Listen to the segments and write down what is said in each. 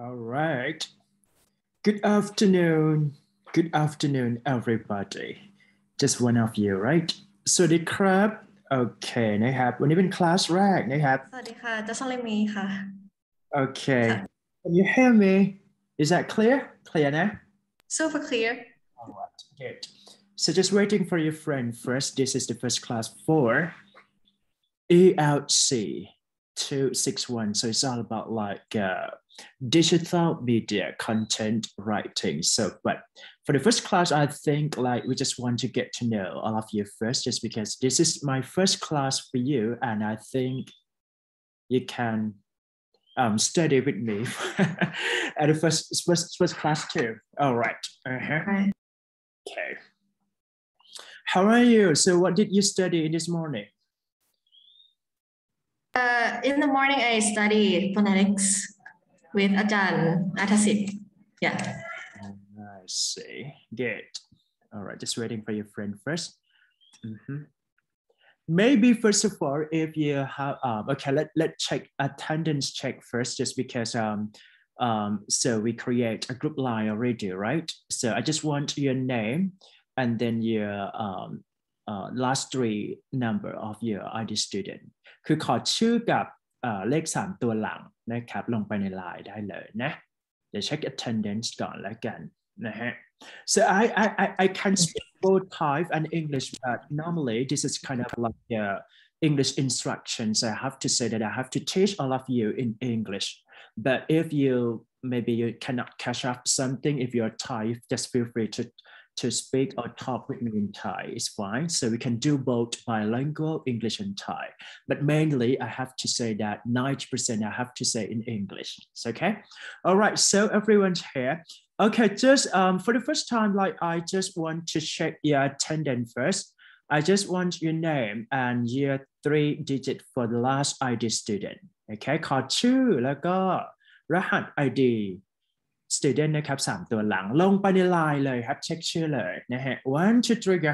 All right. Good afternoon. Good afternoon, everybody. Just one of you, right? สวัสดีครับโอเคนะครับวันนี้เป็นคลาสแรกนะครับสวัสดีค่ะเจ้าชลิมีค่ะ Okay. Can you hear me? Is that clear? Clear now? Super clear. All right. Good. So just waiting for your friend first. This is the first class for ELC 261. So it's all about like digital media content writing. So, but for the first class, I think like we just want to get to know all of you first, just because this is my first class for you, and I think you can study with me at the first class too. All right. Right. Okay. How are you? So, what did you study this morning? In the morning, I studied phonetics with อาจารย์อัธสิทธิ์ Yeah. I see. Good. All right. Just waiting for your friend first. Maybe first of all, if you have okay, let's check attendance check first, just because so we create a group line already, right? So I just want your name and then your last three number of your ID student คือขอชื่อกับเลข3ตัวหลังนะครับลงไปในไลน์ได้เลยนะเดี๋ยวเช็ค attendance ก่อนแล้วกันนะฮะ So I can speak both Thai and English, but normally this is kind of like English instructions. I have to say that I have to teach all of you in English. But if you maybe you cannot catch up something, if you're Thai, just feel free to speak or talk with me in Thai. It's fine. So we can do both bilingual English and Thai. But mainly I have to say that 90% I have to say in English. It's okay. All right. So everyone's here. Okay, just for the first time, like I just want to check your attendance first. I just want your name and your 3-digit for the last ID student. Okay, ขอชื่อแล้วก็รหัส ID student นะครับ3ตัวหลังลงไปในไลน์เลยครับเช็คชื่อเลยนะฮะ 1 2 3 go.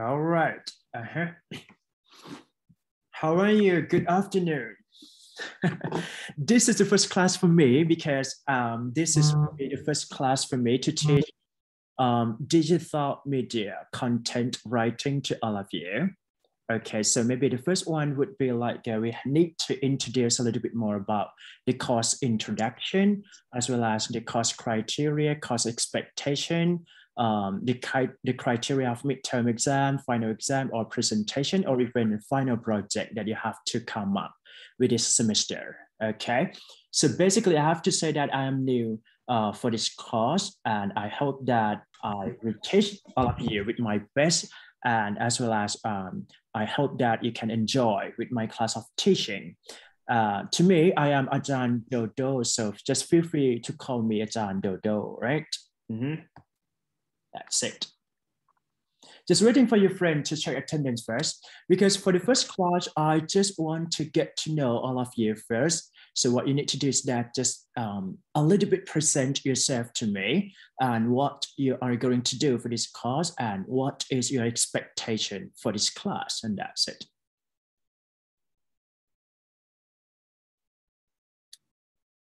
All right. How are you? Good afternoon. This is the first class for me because this is the first class for me to teach digital media content writing to all of you. Okay, so maybe the first one would be like we need to introduce a little bit more about the course introduction, as well as the course criteria, course expectation, the criteria of midterm exam, final exam, or presentation, or even a final project that you have to come up with this semester. Okay, so basically I have to say that I am new for this course, and I hope that I will teach all of you with my best, and as well as I hope that you can enjoy with my class of teaching. To me, I am Ajahn Dodo, so just feel free to call me Ajahn Dodo, right? That's it. Just waiting for your friend to check attendance first, because for the first class, I just want to get to know all of you first. So what you need to do is that just a little bit present yourself to me and what you are going to do for this course and what is your expectation for this class, and that's it.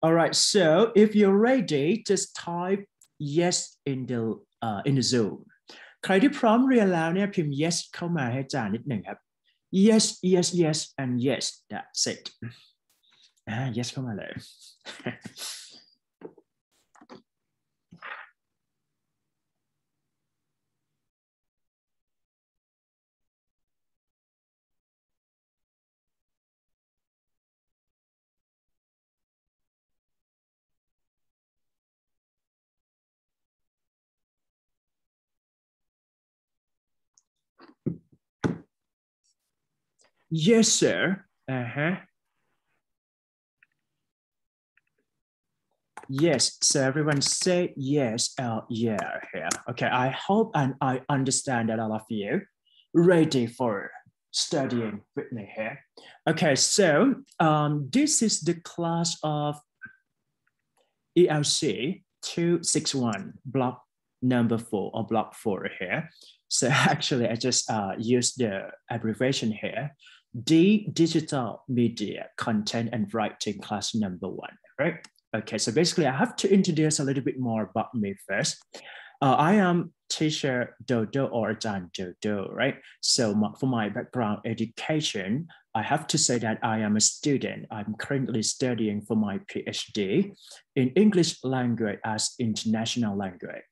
All right, so if you're ready, just type yes in the Zoom. ใครที่พร้อมเรียนแล้วเนี่ยพิมพ์ yes เข้ามาให้อาจารย์นิดหนึ่งครับ yes yes yes and yes, that's it. yes เข้ามาเลย Yes, sir. Yes, so everyone say yes, yeah here. Okay, I hope and I understand that all of you ready for studying with me here. Okay, so this is the class of ELC 261, block number 4 or block 4 here. So actually I just use the abbreviation here, D Digital Media Content and Writing class number 1, right? Okay, so basically I have to introduce a little bit more about me first. I am teacher Dodo or Jan Dodo, right? So for my background education, I have to say that I am a student. I'm currently studying for my PhD in English language as international language.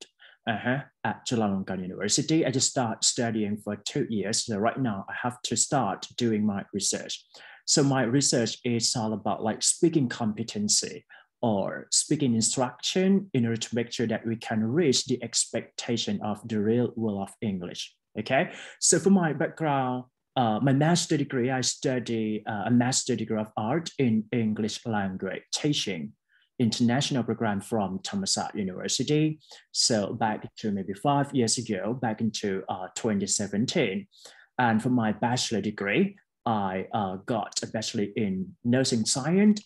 At Chulalongkorn University. I just started studying for 2 years. So right now I have to start doing my research. So my research is all about like speaking competency or speaking instruction in order to make sure that we can reach the expectation of the real world of English. Okay, so for my background, my master degree, I study a master degree of art in English language teaching, international program from Thammasat University. So back to maybe 5 years ago, back into 2017. And for my bachelor degree, I got a bachelor in nursing science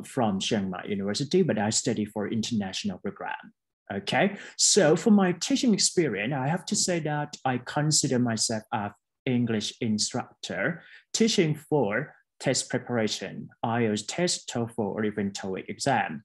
from Chiang Mai University, but I study for international program. Okay, so for my teaching experience, I have to say that I consider myself an English instructor teaching for test preparation, IELTS test, TOEFL, or even TOEIC exam.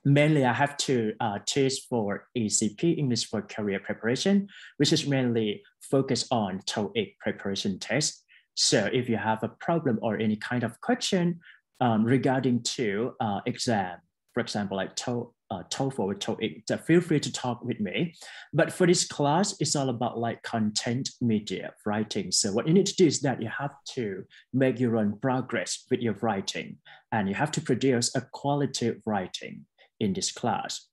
Mainly, I have to teach for ECP, English for Career Preparation, which is mainly focused on TOEIC preparation test. So if you have a problem or any kind of question regarding to exam, for example, like TOEFL or TOEIC, feel free to talk with me. But for this class, it's all about like content media writing. So what you need to do is that you have to make your own progress with your writing, and you have to produce a quality writing in this class.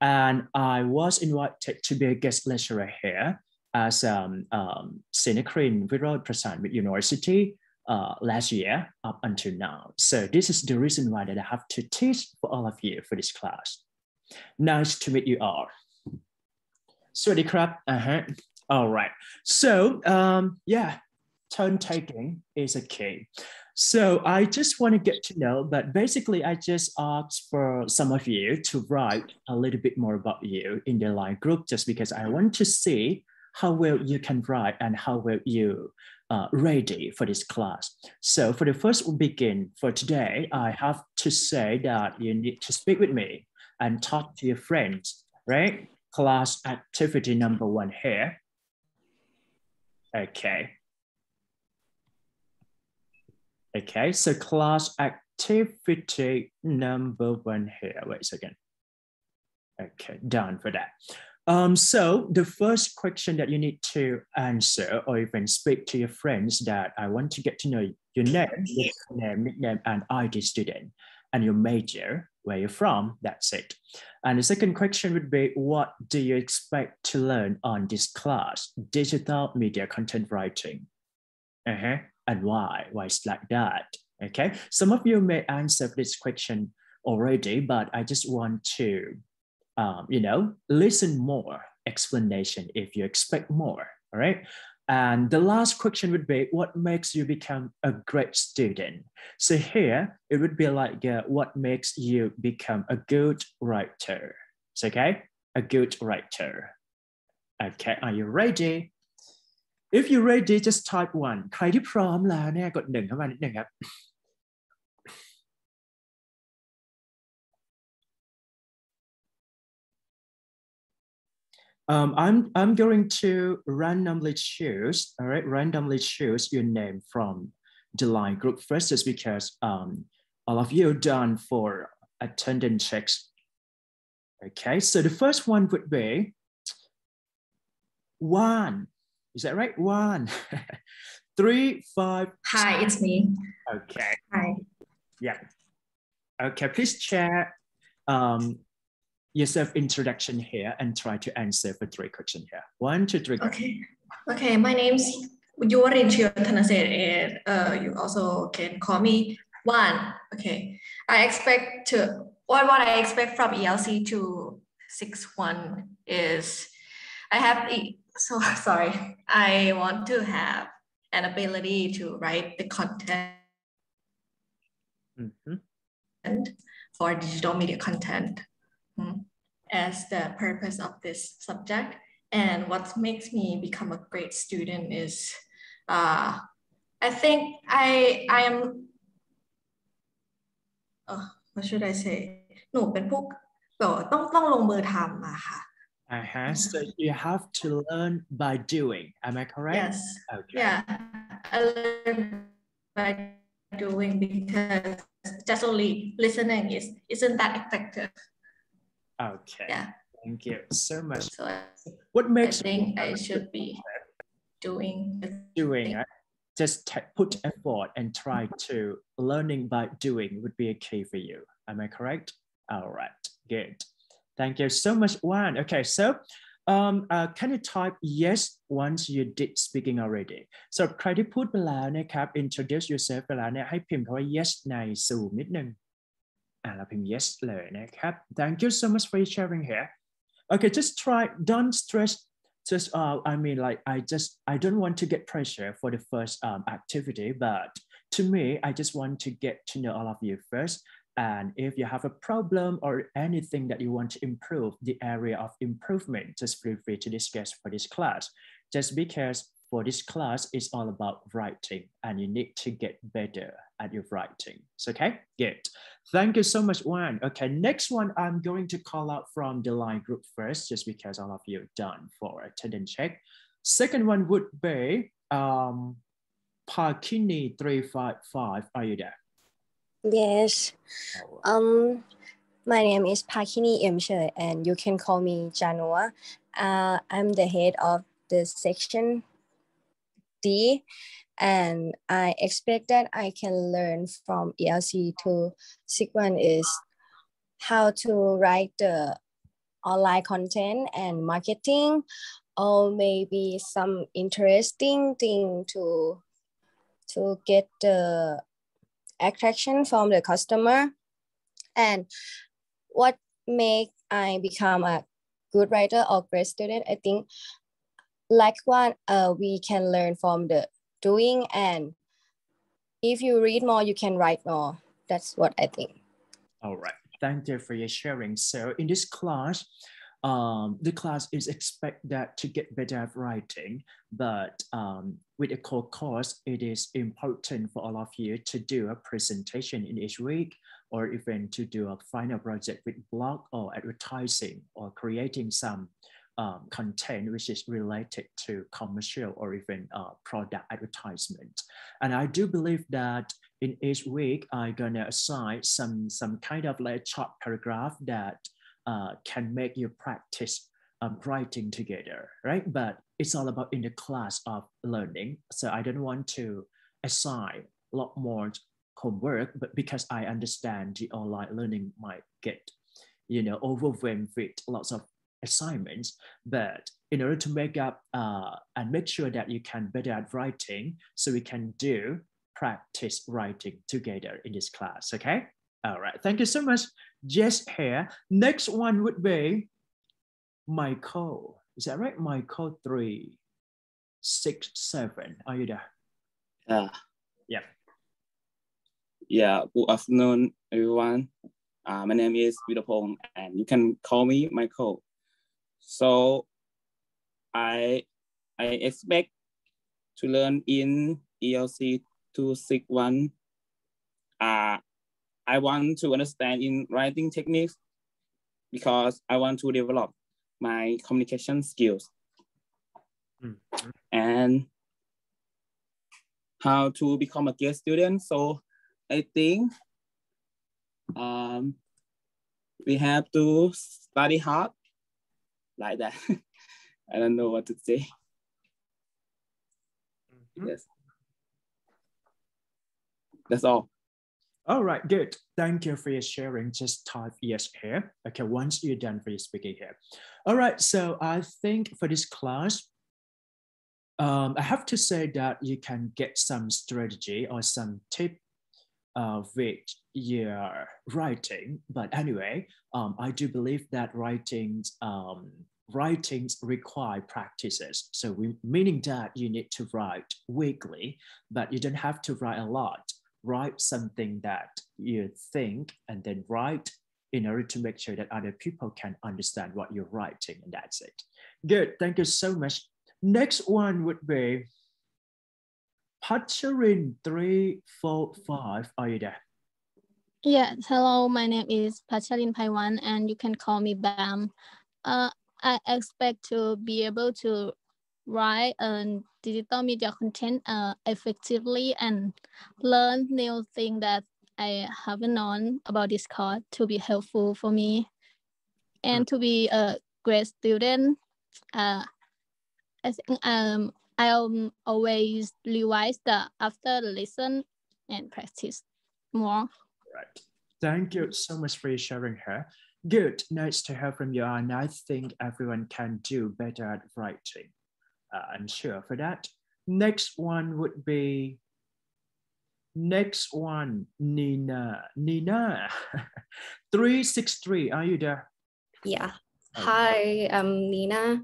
And I was invited to be a guest lecturer here as Sinakrin Virod Prasan with University last year up until now. So this is the reason why that I have to teach for all of you for this class. Nice to meet you all. Sawasdee krab. All right. So yeah, turn taking is a key. So I just want to get to know, but basically I just asked for some of you to write a little bit more about you in the line group, just because I want to see how well you can write and how well you ready for this class. So for the first begin for today, I have to say that you need to speak with me and talk to your friends, right? Class activity number 1 here. Okay. Okay, so class activity number 1 here. Wait a second. Okay, done for that. So the first question that you need to answer or even speak to your friends that I want to get to know your name, nickname, and ID student, and your major, where you're from, that's it. And the second question would be, what do you expect to learn on this class, digital media content writing? And why? Why it's like that? Okay, some of you may answer this question already, but I just want to listen more explanation if you expect more, all right? And the last question would be, what makes you become a great student? So here, it would be like, what makes you become a good writer? It's okay? A good writer. Okay, are you ready? If you're ready, just type 1. ใครที่พร้อมแล้วเนี่ยกด 1 เข้ามานิดนึงครับ I'm going to randomly choose, all right, randomly choose your name from the line group first, just because all of you done for attendance checks. Okay, so the first one would be Juan. Is that right? Juan. 3, 5. Hi, it's me. Okay. Hi. Yeah. Okay, please share your self-introduction here and try to answer for 3 questions here. 1, 2, 3. Okay. Okay, my name's You also can call me Wan. Okay. I expect to what I expect from ELC to 6-1 is I have so sorry. I want to have an ability to write the content for digital media content as the purpose of this subject. And what makes me become a great student is I think I am what should I say หนูเป็นพวกต้องลงมือทำอะค่ะ So you have to learn by doing. Am I correct? Yes. Okay. Yeah. I learn by doing because just only listening isn't that effective. Okay. Yeah. Thank you so much. So what makes I think I should be doing. Just put effort and try to learning by doing would be a key for you. Am I correct? All right. Good. Thank you so much, Wan. Okay, so can you type yes once you did speaking already? So ใครที่พูดไปแล้วนะครับ introduce yourself ไปแล้วเนี่ยให้พิมพ์คำว่า yes ใน Zoom นิดนึงเราพิมพ์ yes เลยนะครับ Thank you so much for your sharing here. Okay, just try. Don't stress. Just I mean, like I don't want to get pressure for the first activity, but to me, I just want to get to know all of you first. And if you have a problem or anything that you want to improve, the area of improvement, just feel free to discuss for this class. Just because for this class, it's all about writing and you need to get better at your writing. So, okay, good. Thank you so much, Wan. Okay, next one, I'm going to call out from the line group first, just because all of you are done for attendance check. Second one would be Parkini 355. Are you there? Yes. My name is Pakini Emche and you can call me Janua. I'm the head of the section D and I expect that I can learn from ELC to SIG1 is how to write the online content and marketing, or maybe some interesting thing to get the attraction from the customer. And what make I become a good writer or great student, I think like one we can learn from the doing, and if you read more you can write more. That's what I think. All right, thank you for your sharing. So in this class, the class is expected to get better at writing, but with a core course, it is important for all of you to do a presentation in each week, or even to do a final project with blog or advertising, or creating some content which is related to commercial or even product advertisement. And I do believe that in each week, I'm gonna assign some kind of like short paragraph that can make you practice writing together, right? But it's all about in the class of learning. So I don't want to assign a lot more homework, but because I understand the online learning might get, overwhelmed with lots of assignments. But in order to make up and make sure that you can better at writing, so we can do practice writing together in this class, okay? All right, thank you so much. Jess here. Next one would be Michael. Is that right? Michael 367. Are you there? Yeah. Yeah, good afternoon, everyone. My name is B04, and you can call me Michael. So I expect to learn in ELC 261. I want to understand in writing techniques because I want to develop my communication skills and how to become a great student. So I think we have to study hard like that. I don't know what to say. Yes. That's all. All right, good. Thank you for your sharing. Just type yes here. Okay, once you're done for your speaking here. All right, so I think for this class, I have to say that you can get some strategy or some tip with your writing. But anyway, I do believe that writings require practices. So meaning that you need to write weekly, but you don't have to write a lot. Write something that you think and then write in order to make sure that other people can understand what you're writing, and that's it. Good, thank you so much. Next one would be Pacharin 345. Are you there? Yes, hello, my name is Pacharin Paiwan and you can call me Bam. I expect to be able to write digital media content effectively and learn new things that I haven't known about this course to be helpful for me. And to be a great student, I think I'll always revise after the lesson and practice more. Right. Thank you so much for sharing her. Good. Nice to hear from you. And I think everyone can do better at writing. I'm sure for that. Next one would be, Nina. Nina, 363. Are you there? Yeah. Hi, I'm Nina.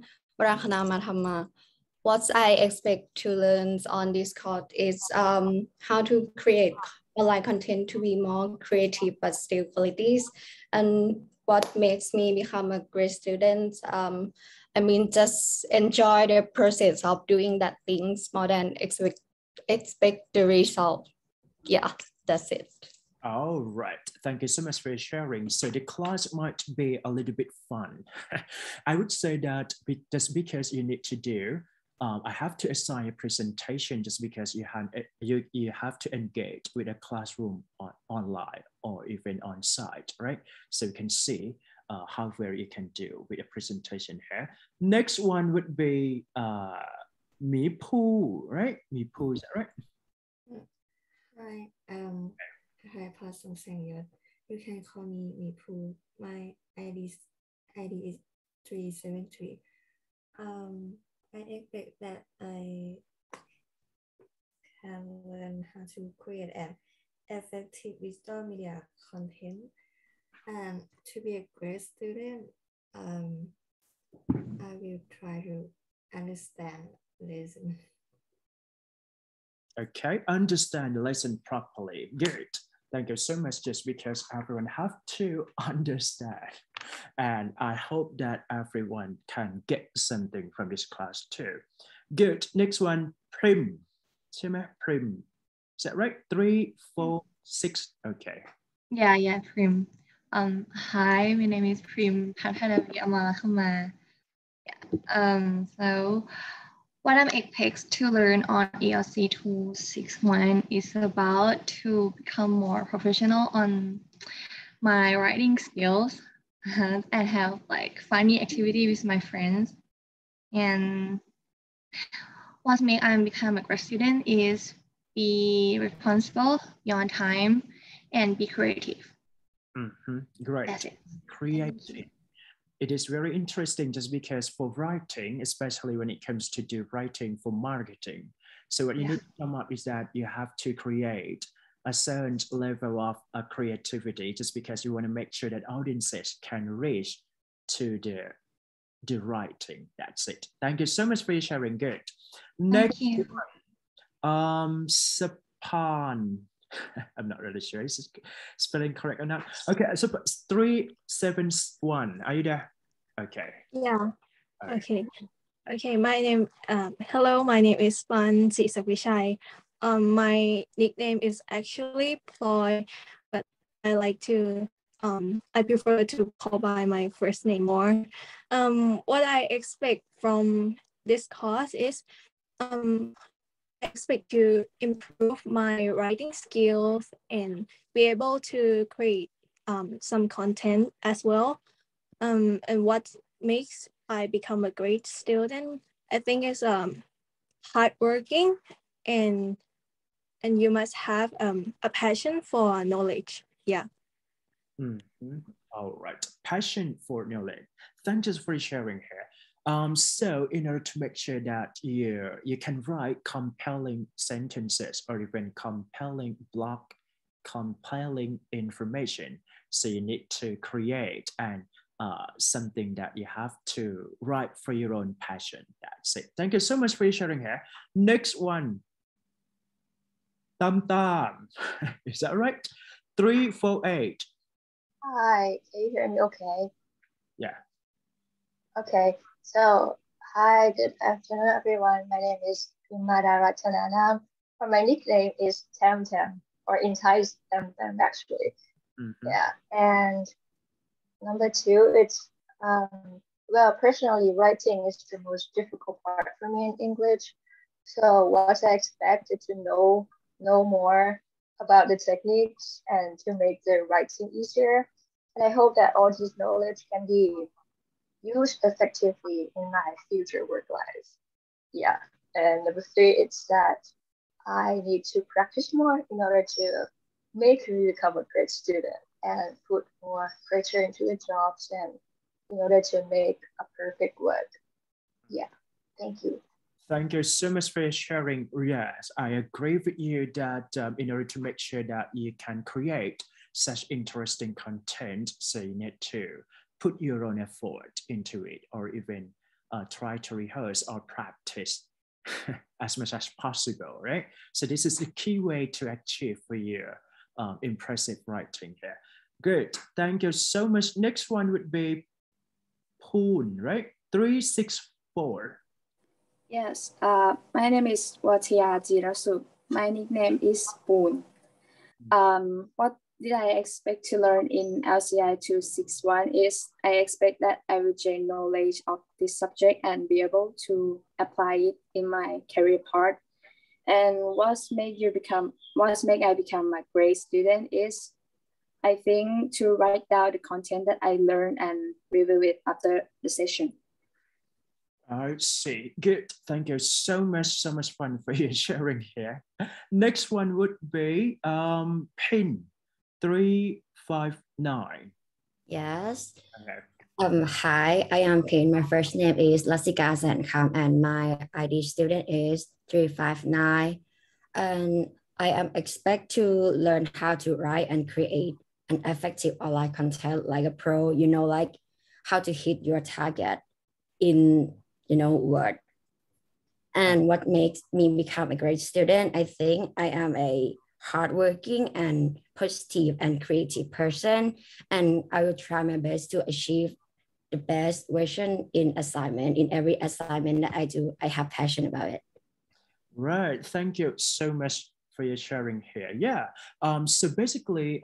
What I expect to learn on this course is how to create online content to be more creative but still qualities. And what makes me become a great student, I mean, just enjoy the process of doing that things more than expect the result. Yeah, that's it. All right. Thank you so much for sharing. So the class might be a little bit fun. I would say that just because you need to do, I have to assign a presentation just because you have to engage with a classroom online or even on site, right? So you can see how well you can do with a presentation here. Next one would be Mi Poo, right? Mi Poo, is that right? Hi, hi, Person Senior. You can call me Mi Poo. My ID is 373. I expect that I can learn how to create an effective digital media content, and to be a great student, I will try to understand lesson. Okay, understand the lesson properly. Good. Thank you so much, just because everyone have to understand. And I hope that everyone can get something from this class too. Good. Next one, Prim. Prim. Is that right? 3, 4, 6. Okay. Yeah, Prim. Hi, my name is Prim. So what I'm expecting to learn on ELC 261 is about to become more professional on my writing skills and have like funny activity with my friends. And what makes I become a grad student is be responsible, be on time, and be creative. Great. That's it. Creative. It is very interesting just because for writing, especially when it comes to do writing for marketing. So what you need to come up is that you have to create a certain level of creativity just because you want to make sure that audiences can reach to the writing. That's it. Thank you so much for sharing. Good. Next one, Sapan. I'm not really sure. Is this spelling correct or not? Okay, so 371. Are you there? Okay. Yeah. Okay. Okay. My name. Hello. My name is Pan Sisavishai. My nickname is actually Ploy, but I like to. I prefer to call by my first name more. What I expect from this course is, I expect to improve my writing skills and be able to create some content as well. And what makes I become a great student, I think, is hardworking and you must have a passion for knowledge. Yeah. All right. Passion for knowledge. Thank you for sharing here. So in order to make sure that you can write compelling sentences or even compelling block, compelling information, so you need to create and something that you have to write for your own passion. That's it. Thank you so much for your sharing here. Next one. Tam Tam. Is that right? 348. Hi, can you hear me okay? Yeah. Okay, so hi, good afternoon, everyone. My name is Kumada Ratananam, or my nickname is Tam Tam, or Entitled Tam Tam, actually. Yeah, and number two, it's, well, personally, writing is the most difficult part for me in English. So what I expected to know more about the techniques and to make the writing easier. And I hope that all this knowledge can be used effectively in my future work life. Yeah. And number three, it's that I need to practice more in order to make me become a great student and put more pressure into the jobs and in order to make a perfect work. Yeah. Thank you. Thank you so much for sharing. Yes, I agree with you that in order to make sure that you can create such interesting content, so you need to put your own effort into it, or even try to rehearse or practice as much as possible, right? So this is the key way to achieve for your impressive writing here. Good, thank you so much. Next one would be Poon, right? 364. Yes, my name is Watia Jirasu. My nickname is Spoon. What did I expect to learn in LCI 261 is I expect that I will gain knowledge of this subject and be able to apply it in my career path. And what make I become a great student is, I think, to write down the content that I learned and review it after the session. I see. Good. Thank you so much. So much fun for you sharing here. Next one would be Pin 359. Yes. Okay. Hi, I am Pin. My first name is Lasika Sankam and my ID student is 359. And I am expect to learn how to write and create an effective online content like a pro, like how to hit your target in word. And what makes me become a great student, I think I am a hardworking and positive and creative person, and I will try my best to achieve the best version in every assignment that I do. I have passion about it. Right, thank you so much for your sharing here. Yeah, so basically,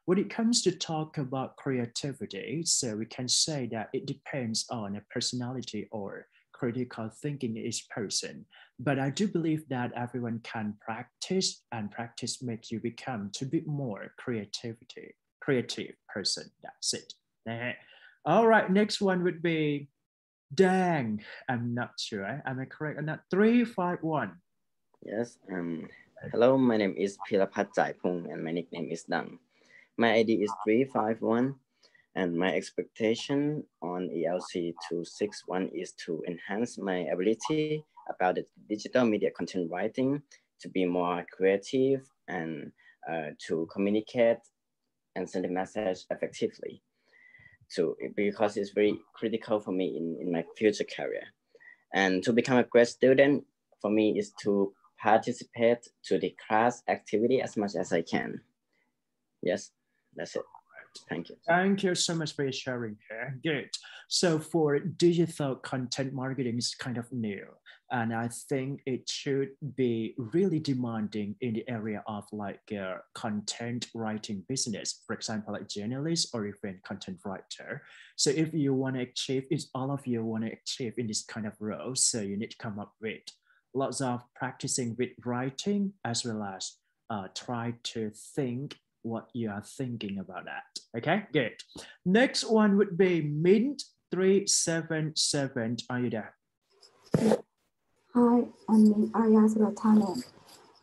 when it comes to talk about creativity, so we can say that it depends on a personality or critical thinking in each person. But I do believe that everyone can practice, and practice makes you become to be more creative person. That's it. All right, next one would be Dang. I'm not sure. Am I correct or not? 351. Yes. Hello, my name is Pirapat Jaipung and my nickname is Dang. My ID is 351, and my expectation on ELC 261 is to enhance my ability about the digital media content writing, to be more creative and to communicate and send a message effectively. Because it's very critical for me in my future career. And to become a great student, for me, is to participate to the class activity as much as I can. Yes, that's it. Thank you. Thank you so much for your sharing here. Good. So for digital content marketing is kind of new, and I think it should be really demanding in the area of like content writing business, for example, like journalist or even content writer. So if you want to achieve, if all of you want to achieve in this kind of role, so you need to come up with lots of practicing with writing, as well as try to think what you are thinking about that. Okay, good. Next one would be Mint 377. Are you there? Hi, I'm Mint Ayas Ratana.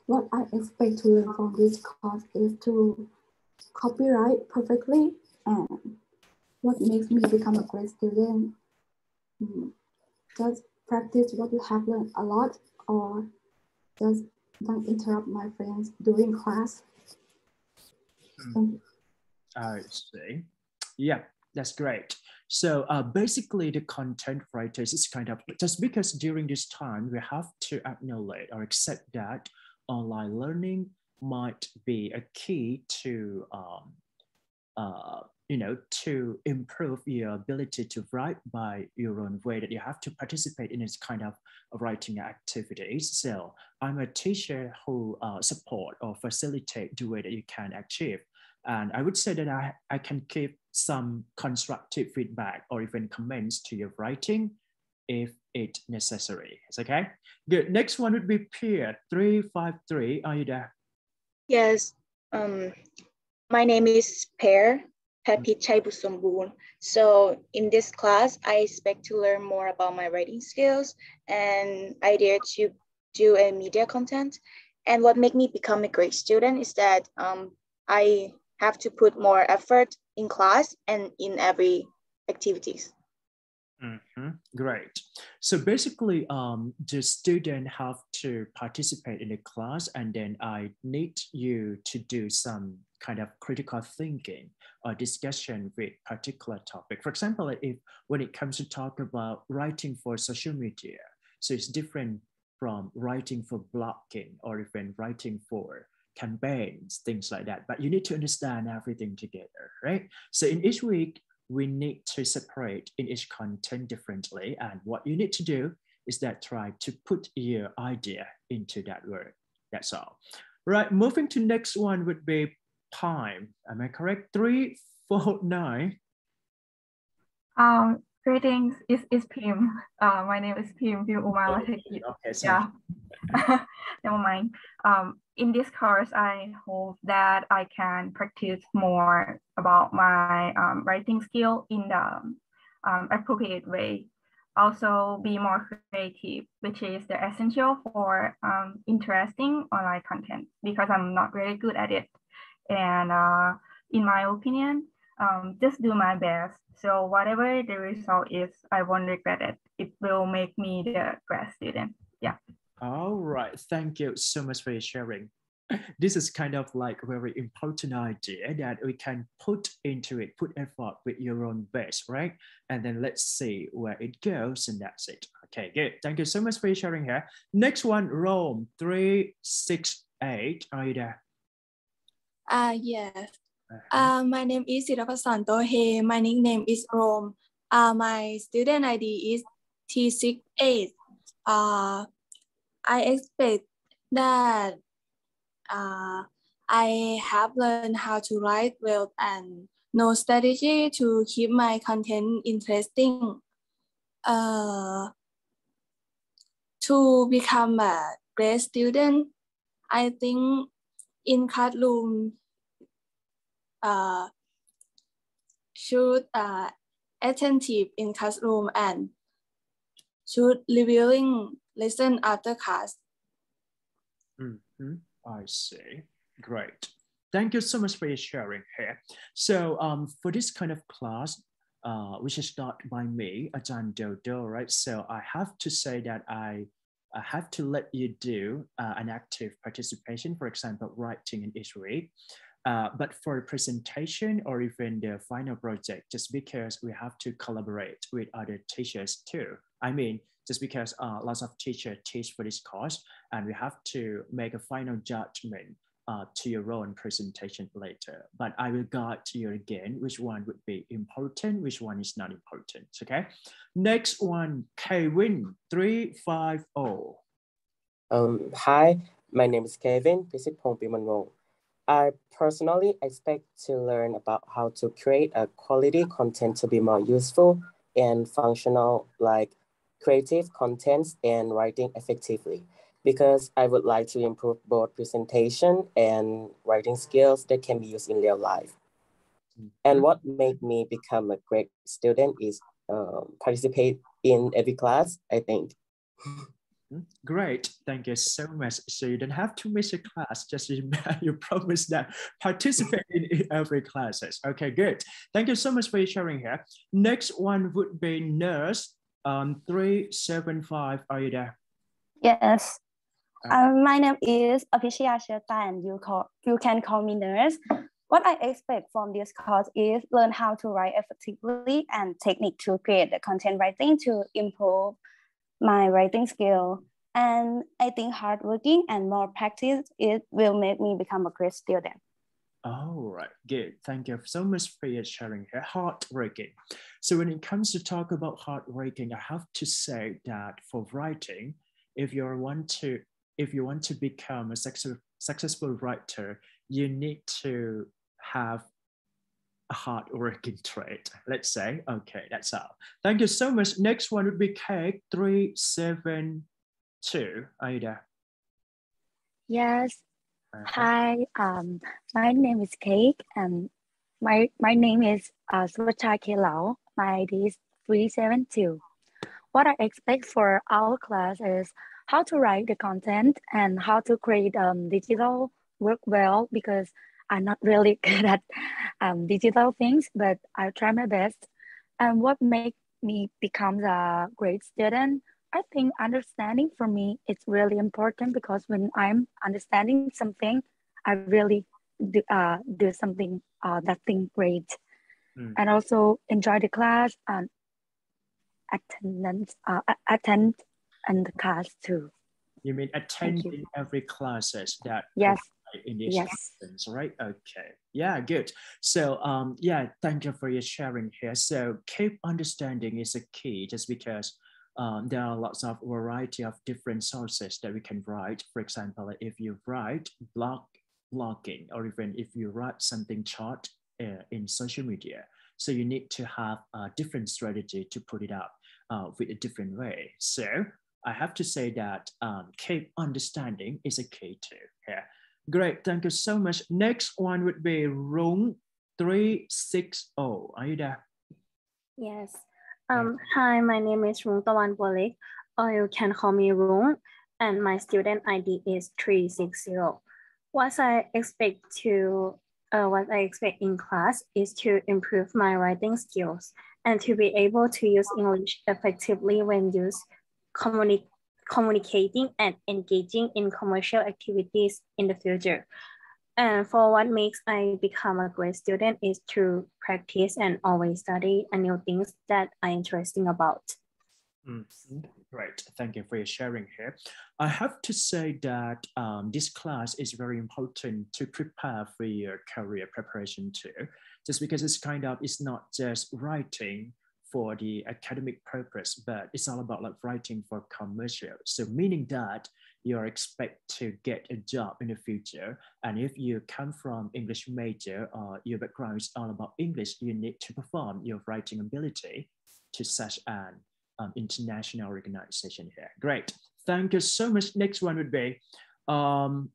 What I expect to learn from this course is to copyright perfectly, and what makes me become a great student. just practice what you have learned a lot, or just don't interrupt my friends during class. Thank you. I see. Yeah, that's great. So basically the content writers is kind of, just because during this time we have to acknowledge or accept that online learning might be a key to to improve your ability to write by your own way, that you have to participate in this kind of writing activities. So I'm a teacher who support or facilitate the way that you can achieve. And I would say that I can give some constructive feedback or even comments to your writing if it's necessary. It's okay? Good. Next one would be Pierre 353. Are you there? Yes. My name is Pear Pichai Busumbun. So in this class, I expect to learn more about my writing skills and idea to do a media content. And what made me become a great student is that I have to put more effort in class and in every activities. Great. So basically, the student have to participate in the class, and then I need you to do some kind of critical thinking or discussion with particular topic. For example, if when it comes to talk about writing for social media, so it's different from writing for blogging or even writing for campaigns, things like that. But you need to understand everything together, right? So in each week, we need to separate in each content differently. And what you need to do is that try to put your idea into that word. That's all. Right, moving to next one would be Pime. Am I correct? 349. Greetings, it's Pim. My name is Pim Umar. Okay, yeah. Never mind. In this course, I hope that I can practice more about my writing skill in the appropriate way. Also be more creative, which is the essential for interesting online content, because I'm not really good at it. And in my opinion, just do my best. So whatever the result is, I won't regret it. It will make me the grad student. Yeah. All right. Thank you so much for your sharing. This is kind of like a very important idea that we can put into it, put effort with your own best, right? And then let's see where it goes, and that's it. Okay, good. Thank you so much for your sharing here. Next one, Rome 368. Are you there? Yes. My name is Sirapasan Tohe. My nickname is Rome. My student ID is T68. I expect that I have learned how to write well and know strategy to keep my content interesting. To become a great student, I think in classroom should attentive in classroom and should reviewing lesson after class. I see. Great. Thank you so much for your sharing here. So for this kind of class, which is taught by me, Ajahn Dodo, right? So I have to say that I have to let you do an active participation, for example, writing in each week. But for a presentation or even the final project, just because we have to collaborate with other teachers too. I mean, just because lots of teachers teach for this course, and we have to make a final judgment to your own presentation later. But I will guide you again, which one would be important, which one is not important, okay? Next one, Kevin 350. Hi, my name is Kevin Pisitpong Pimanwong. I personally expect to learn about how to create a quality content to be more useful and functional, like creative contents and writing effectively, because I would like to improve both presentation and writing skills that can be used in real life. And what made me become a great student is participate in every class, I think. Great, thank you so much. So you don't have to miss a class, just you promise that participate in every classes. Okay, good. Thank you so much for your sharing here. Next one would be Nurse 375, are you there? Yes. My name is Apishya Sheta, and you can call me Nurse. What I expect from this course is learn how to write effectively and technique to create the content writing to improve my writing skill. And I think hardworking and more practice, it will make me become a great student. All right, good. Thank you so much for your sharing here. Hardworking. So when it comes to talk about hardworking, I have to say that for writing, if you want to become a successful writer, you need to have a hard-working trait, let's say. Okay, that's all. Thank you so much. Next one would be Cake 372. Are you there? Yes. Hi, my name is Cake, and my name is Swachai Kelao. My ID is 372. What I expect for our class is how to write the content and how to create digital work well, because I'm not really good at digital things, but I'll try my best. And what makes me become a great student, I think understanding for me, it's really important, because when I'm understanding something, I really do something that thing great. And also enjoy the class and attend the class too. You mean attending every classes that yes in these lessons, right? Okay, yeah, good. So yeah, thank you for your sharing here. So keep understanding is a key, just because there are lots of variety of different sources that we can write. For example, if you write blogging, or even if you write something short in social media, so you need to have a different strategy to put it up with a different way. So I have to say that keep understanding is a key too. Yeah, great. Thank you so much. Next one would be room 360. Are you there? Yes. Hi, my name is Rung Tawan Bolik, or you can call me Rung, and my student ID is 360. What I expect in class is to improve my writing skills and to be able to use English effectively when used communicating and engaging in commercial activities in the future. And for what makes I become a great student is to practice and always study new things that I'm interested about. Great, thank you for your sharing here. I have to say that this class is very important to prepare for your career preparation too, just because it's not just writing for the academic purpose, but it's all about like writing for commercial. So meaning that you're expected to get a job in the future. And if you come from English major or your background is all about English, you need to perform your writing ability to such an international organization here. Great, thank you so much. Next one would be I'm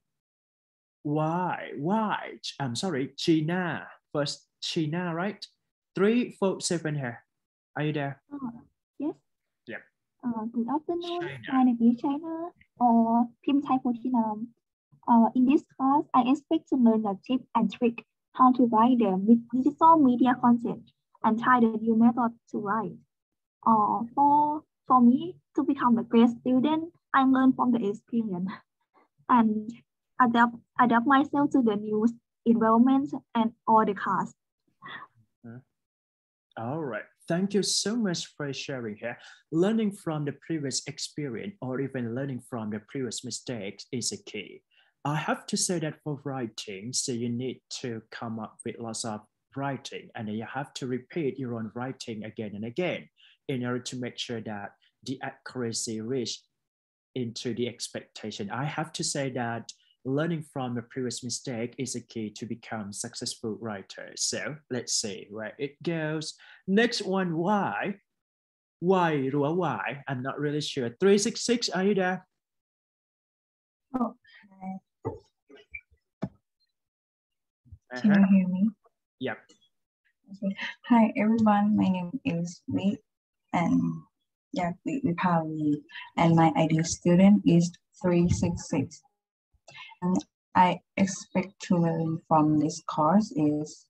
sorry, China. First, China, right? 347 here. Are you there? Yes. Yeah. Good afternoon. My name is China, or Pim Chai Photinam. In this class, I expect to learn the tip and trick how to write them with digital media content and try the new method to write. For me to become a great student, I learn from the experience and adapt myself to the new environment and all the class. All right. Thank you so much for sharing here. Learning from the previous experience or even learning from the previous mistakes is a key. I have to say that for writing, so you need to come up with lots of writing, and then you have to repeat your own writing again and again in order to make sure that the accuracy reached into the expectation. I have to say that learning from the previous mistake is a key to become successful writers. So let's see where it goes. Next one, why? Why? I'm not really sure. 366, are you there? Oh, can you hear me? Yep. Okay. Hi everyone, my name is Lee, and yeah, we probably, and my ideal student is 366. And I expect to learn from this course is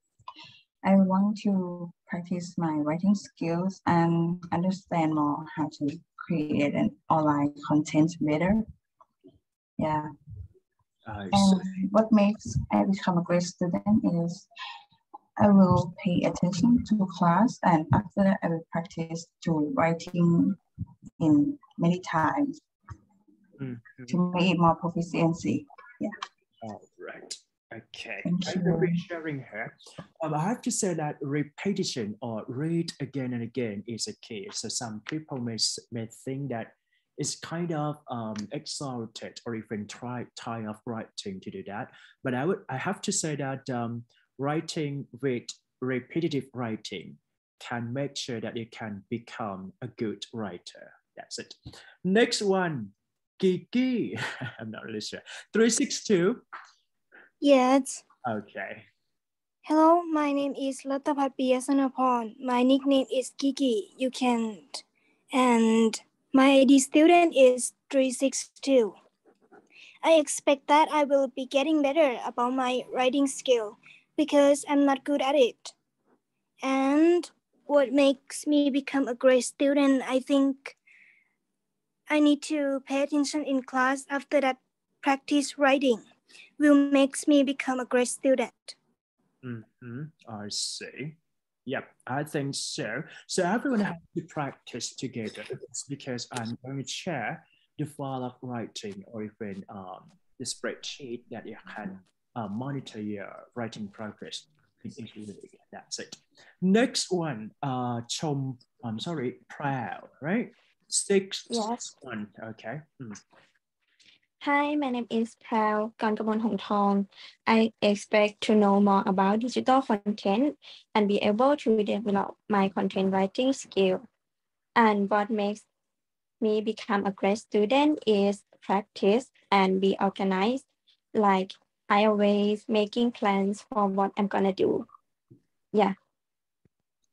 I want to practice my writing skills and understand more how to create an online content better. Yeah. And what makes I become a great student is I will pay attention to class, and after that I will practice to writing in many times to make it more proficiency. Yeah. All right. Okay. Thank Thank you for sharing her. I have to say that repetition or read again and again is a key. So some people may think that it's kind of exalted or even tired of writing to do that. But I have to say that writing with repetitive writing can make sure that you can become a good writer. That's it. Next one, Kiki. I'm not really sure. 362. Yes. Okay. Hello, my name is Latapat Piyasanapon. My nickname is Kiki. You can. And my ID student is 362. I expect that I will be getting better about my writing skill because I'm not good at it. And what makes me become a great student, I think I need to pay attention in class. After that, practice writing will make me become a great student. I see. Yep, I think so. So everyone has to practice together. It's because I'm going to share the file of writing or even the spreadsheet that you can monitor your writing progress. That's it. Next one, proud, right? 6 Yes. 1, okay. Hi, my name is Prao Kankamon Hongtong. I expect to know more about digital content and be able to develop my content writing skill. And what makes me become a great student is practice and be organized. Like I always making plans for what I'm gonna do. Yeah.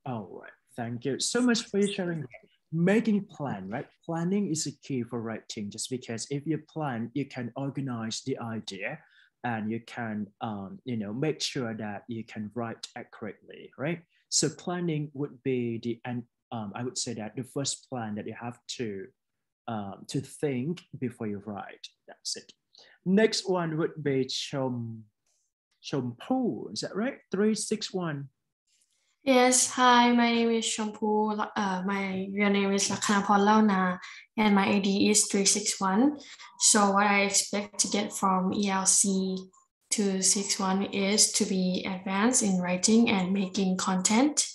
All right, thank you so much for sharing. Making a plan, right? Planning is a key for writing, just because if you plan, you can organize the idea and you can, make sure that you can write accurately, right? So planning would be I would say that the first plan that you have to think before you write. That's it. Next one would be Chompu. Is that right? 361. Yes, hi, my name is Shampoo. My real name is Lakhanapon Launa, and my ID is 361. So what I expect to get from ELC 261 is to be advanced in writing and making content.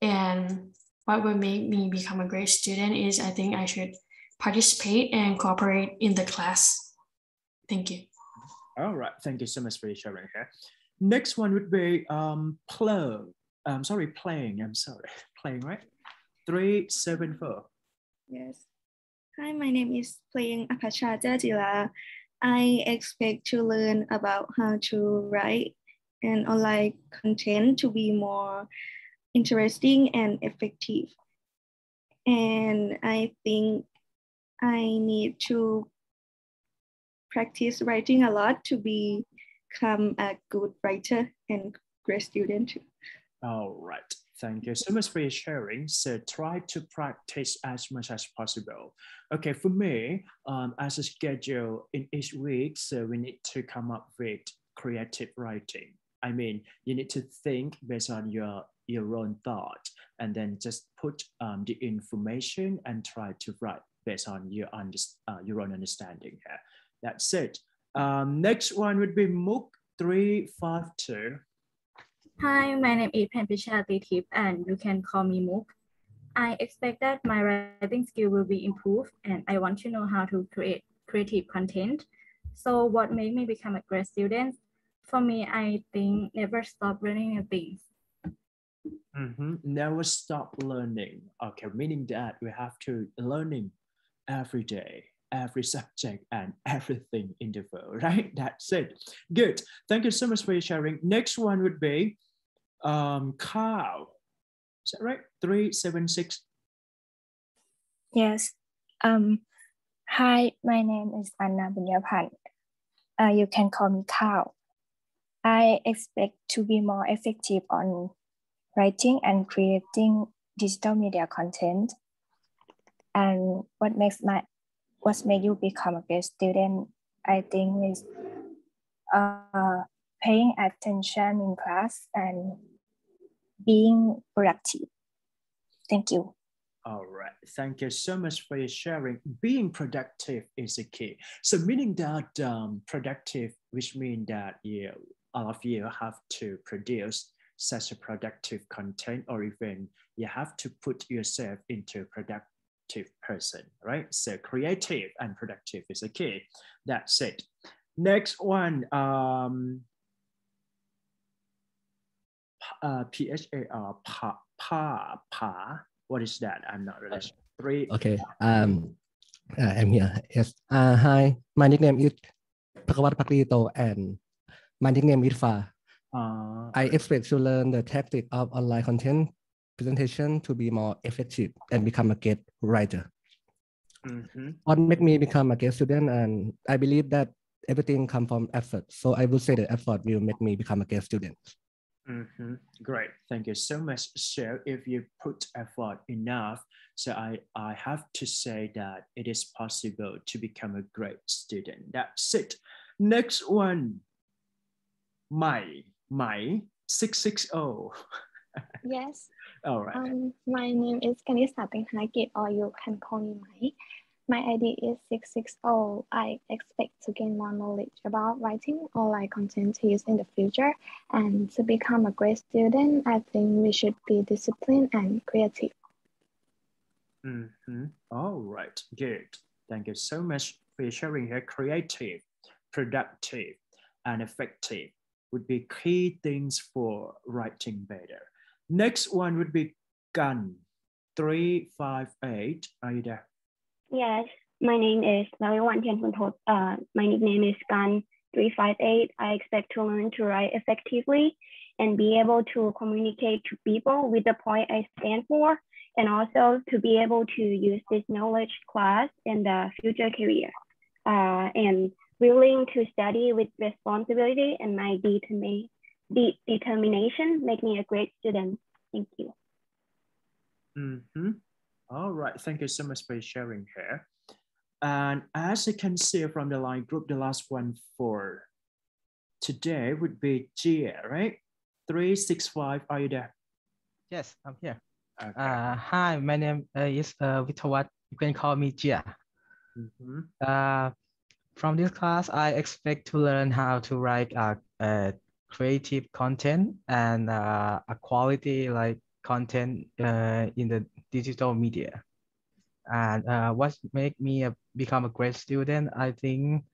And what will make me become a great student is I think I should participate and cooperate in the class. Thank you. All right, thank you so much for sharing here. Next one would be playing, right? 374. Yes. Hi, my name is Playing Akacha Jajila. I expect to learn about how to write and online content to be more interesting and effective. And I think I need to practice writing a lot to become a good writer and great student too. All right. Thank you so much for your sharing. So try to practice as much as possible. Okay, for me, as a schedule in each week, so we need to come up with creative writing. I mean, you need to think based on your own thought and then just put the information and try to write based on your own understanding here. That's it. Next one would be MOOC 352. Hi, my name is Pampisha Titip, and you can call me Mook. I expect that my writing skill will be improved, and I want to know how to create creative content. So what made me become a great student? For me, I think never stop learning new things. Never stop learning. Okay, meaning that we have to learning every day, every subject and everything in the world, right? That's it. Good. Thank you so much for your sharing. Next one would be Cow. Is that right? 376. Yes. Hi, my name is Anna Bunyapan. You can call me Cow. I expect to be more effective on writing and creating digital media content. And what makes you become a great student, I think, is paying attention in class and being productive. Thank you. All right, thank you so much for your sharing. Being productive is a key. So meaning that productive, which means that all of you have to produce such a productive content, or even you have to put yourself into a productive person, right? So creative and productive is a key. That's it. Next one, PHAR, pa. What is that? I'm not really sure. Three. Okay. I'm here. Yes. Hi. My nickname is Pakawat Pakrito, and my nickname is Fa. I expect to learn the tactic of online content presentation to be more effective and become a great writer. What made me become a great student? And I believe that everything comes from effort. So I would say the effort will make me become a great student. Great, thank you so much. So if you put effort enough, so I have to say that it is possible to become a great student. That's it. Next one, Mai 660. Yes. All right. My name is Kanisa Penghakit, or you can call me Mai. My ID is 660. I expect to gain more knowledge about writing online content to use in the future. And to become a great student, I think we should be disciplined and creative. All right, good. Thank you so much for sharing here. Creative, productive, and effective would be key things for writing better. Next one would be Gun 358. Are you there? Yes, my name is Lariwan Tianpuntot. My nickname is Gan 358. I expect to learn to write effectively and be able to communicate to people with the point I stand for, and also to be able to use this knowledge class in the future career. And willing to study with responsibility, and my determination make me a great student. Thank you. All right, thank you so much for sharing here. And as you can see from the line group, the last one for today would be Gia, right? 365, are you there? Yes, I'm here. Okay. Hi, my name is Vitawat. You can call me Gia. From this class, I expect to learn how to write creative content and a quality like content in the digital media. And what make me become a great student, I think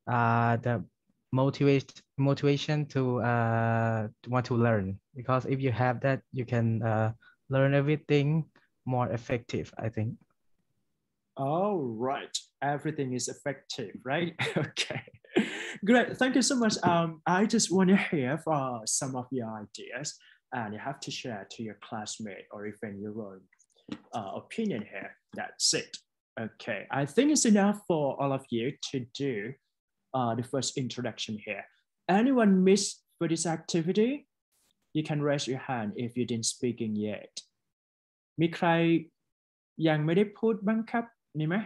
the motivation to want to learn, because if you have that, you can learn everything more effective, I think. All right, everything is effective, right? Okay, great. Thank you so much. I just want to hear some of your ideas, and you have to share to your classmate or even your own opinion here. That's it. Okay, I think it's enough for all of you to do the first introduction here. Anyone missed for this activity? You can raise your hand if you didn't speaking yet. มีใครยังไม่ได้พูดบ้างครับมีไหม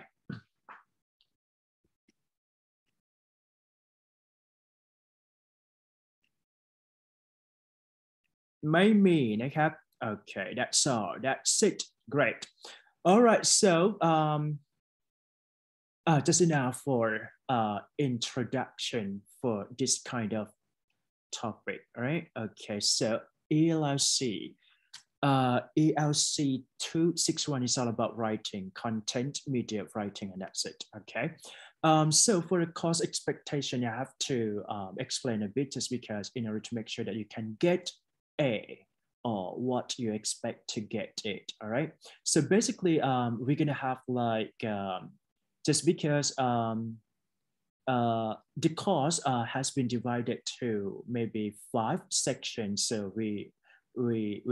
ไม่มีนะครับ Okay, that's all. That's it. Great. All right. So just enough for introduction for this kind of topic. All right. Okay. So ELC. ELC 261 is all about writing, content, media writing, and that's it. Okay. So for the course expectation, you have to explain a bit, just because in order to make sure that you can get A, or what you expect to get it. All right. So basically, we're gonna have like just because the course has been divided to maybe 5 sections, so we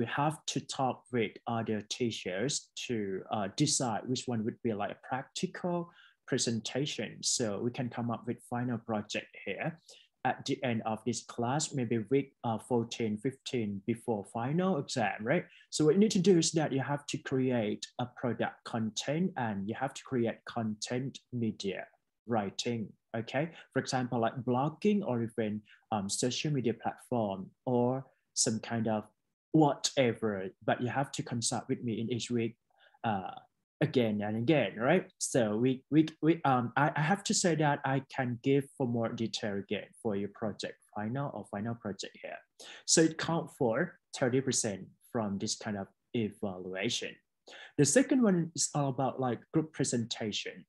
have to talk with other teachers to decide which one would be like a practical presentation, so we can come up with final project here. at the end of this class, maybe week 14, 15 before final exam, right? So what you need to do is that you have to create a product content and you have to create content media writing, okay? For example, like blogging or even social media platform or some kind of whatever, but you have to consult with me in each week again and again, right? So I have to say that I can give for more detail again for your project final project here. So it counts for 30% from this kind of evaluation. The second one is all about like group presentation.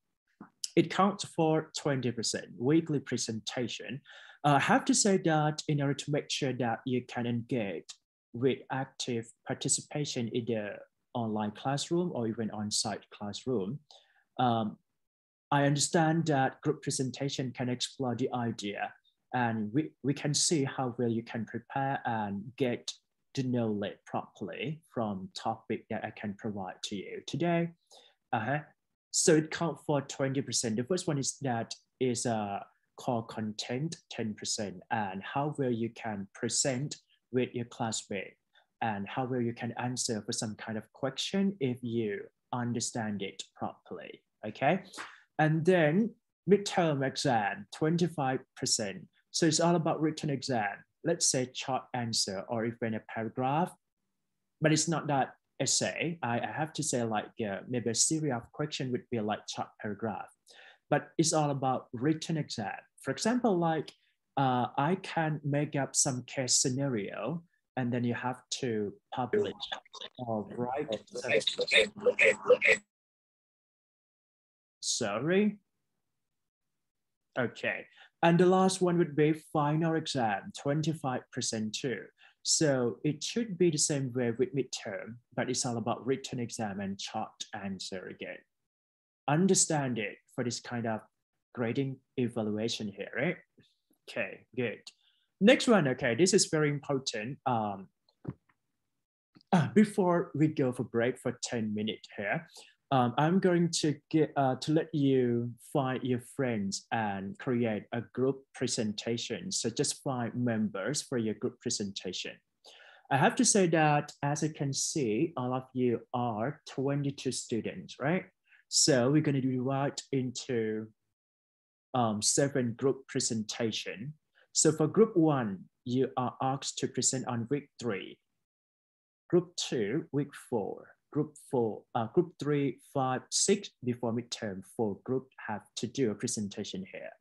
It counts for 20%, weekly presentation. I have to say that in order to make sure that you can engage with active participation in the online classroom or even on-site classroom, I understand that group presentation can explore the idea and we can see how well you can prepare and get the knowledge properly from topic that I can provide to you today. So it counts for 20%. The first one is that is core content, 10%, and how well you can present with your classmate and how well you can answer for some kind of question if you understand it properly, okay? And then midterm exam, 25%. So it's all about written exam. Let's say short answer or even a paragraph, but it's not that essay. I have to say like maybe a series of questions would be like short paragraph, but it's all about written exam. For example, like I can make up some case scenario and then you have to publish or write. Sorry. Okay. And the last one would be final exam, 25% too. So it should be the same way with midterm, but it's all about written exam and short answer again. Understand it for this kind of grading evaluation here, right? Okay, good. Next one, okay, this is very important. Before we go for break for 10 minutes here, I'm going to let you find your friends and create a group presentation. So just 5 members for your group presentation. I have to say that as I can see, all of you are 22 students, right? So we're going to divide into 7 group presentation. So for group 1, you are asked to present on week 3. Group 2, week 4. Group 3, 5, 6 before midterm. 4 group have to do a presentation here.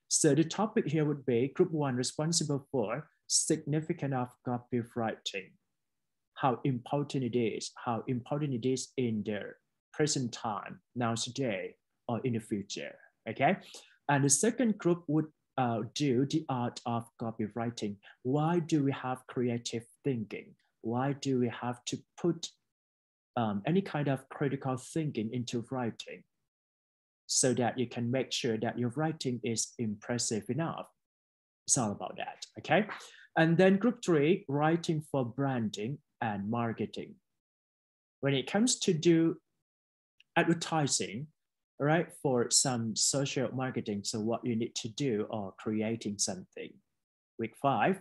So the topic here would be group 1 responsible for significance of copywriting. How important it is in the present time, now today, or in the future, okay? And the second group would do the art of copywriting. Why do we have creative thinking? Why do we have to put any kind of critical thinking into writing so that you can make sure that your writing is impressive enough? It's all about that, okay? And then group 3, writing for branding and marketing. When it comes to do advertising, right, for some social marketing, so what you need to do or creating something. Week 5,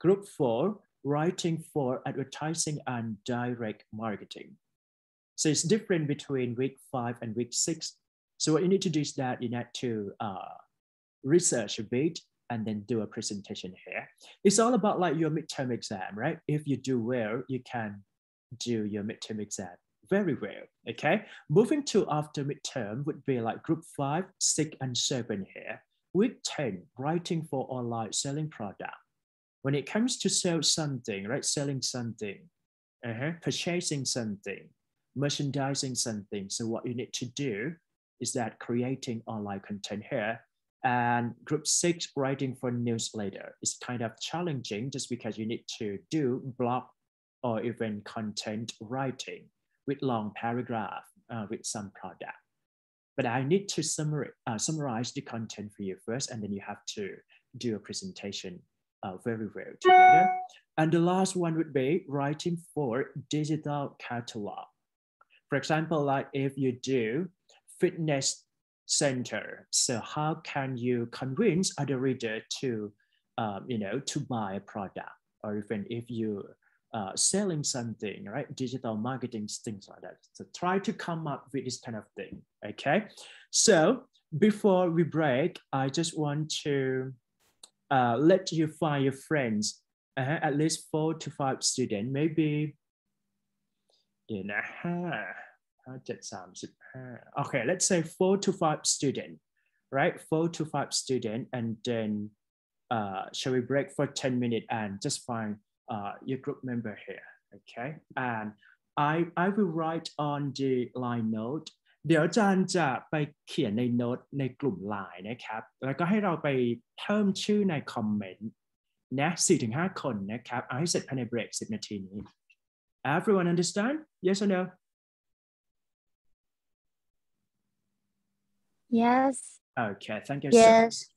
group 4, writing for advertising and direct marketing. So it's different between week 5 and week 6. So what you need to do is that you need to research a bit and then do a presentation here. It's all about like your midterm exam, right? If you do well, you can do your midterm exam very well, okay? Moving to after midterm would be like group 5, 6, and 7 here. Week 10, writing for online selling product. When it comes to sell something, right? Selling something, purchasing something, merchandising something. So what you need to do is that creating online content here. And group 6, writing for newsletter. It's kind of challenging just because you need to do blog or even content writing with long paragraph with some product. But I need to summarize the content for you first, and then you have to do a presentation very well together. And the last one would be writing for digital catalog. For example, like if you do fitness center, so how can you convince other reader to to buy a product, or even if you selling something, right? Digital marketing, things like that. So try to come up with this kind of thing, okay? So before we break, I just want to let you find your friends, at least 4 to 5 students, maybe, okay, let's say 4 to 5 students, right? 4 to 5 students, and then shall we break for 10 minutes and just find your group member here, okay? And I will write on the line note เดี๋ยวอาจารย์จะไปเขียนในโน้ตในกลุ่มไลน์นะครับแล้วก็ให้เราไปเพิ่มชื่อในคอมเมนต์นะ 4-5 คนนะครับเอาให้เสร็จภายในเบรก 10 นาทีนี้ Everyone understand? Yes or no? Yes. Okay, thank you. Yes.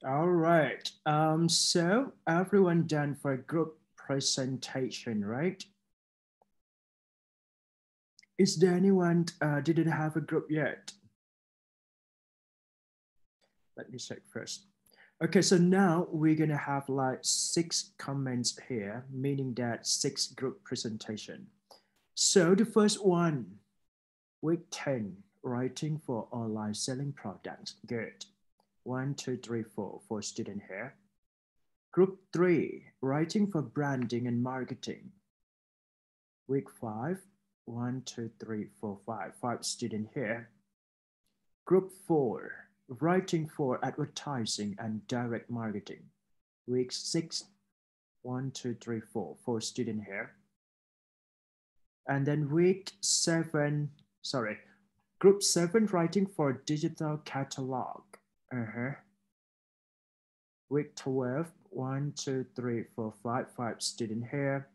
All right. So everyone done for group presentation, right? Is there anyone didn't have a group yet? Let me check first. Okay, so now we're gonna have like 6 comments here, meaning that 6 group presentation. So the first one, week 10, writing for online selling products. Good. 1, 2, 3, 4 for student here. Group 3, writing for branding and marketing. Week 5, 1, 2, 3, 4, 5 student here. Group 4, writing for advertising and direct marketing. Week 6, 1, 2, 3, 4 student here. And then week 7, sorry, group 7, writing for digital catalog. Week 12, 1, 2, 3, 4, 5 student here.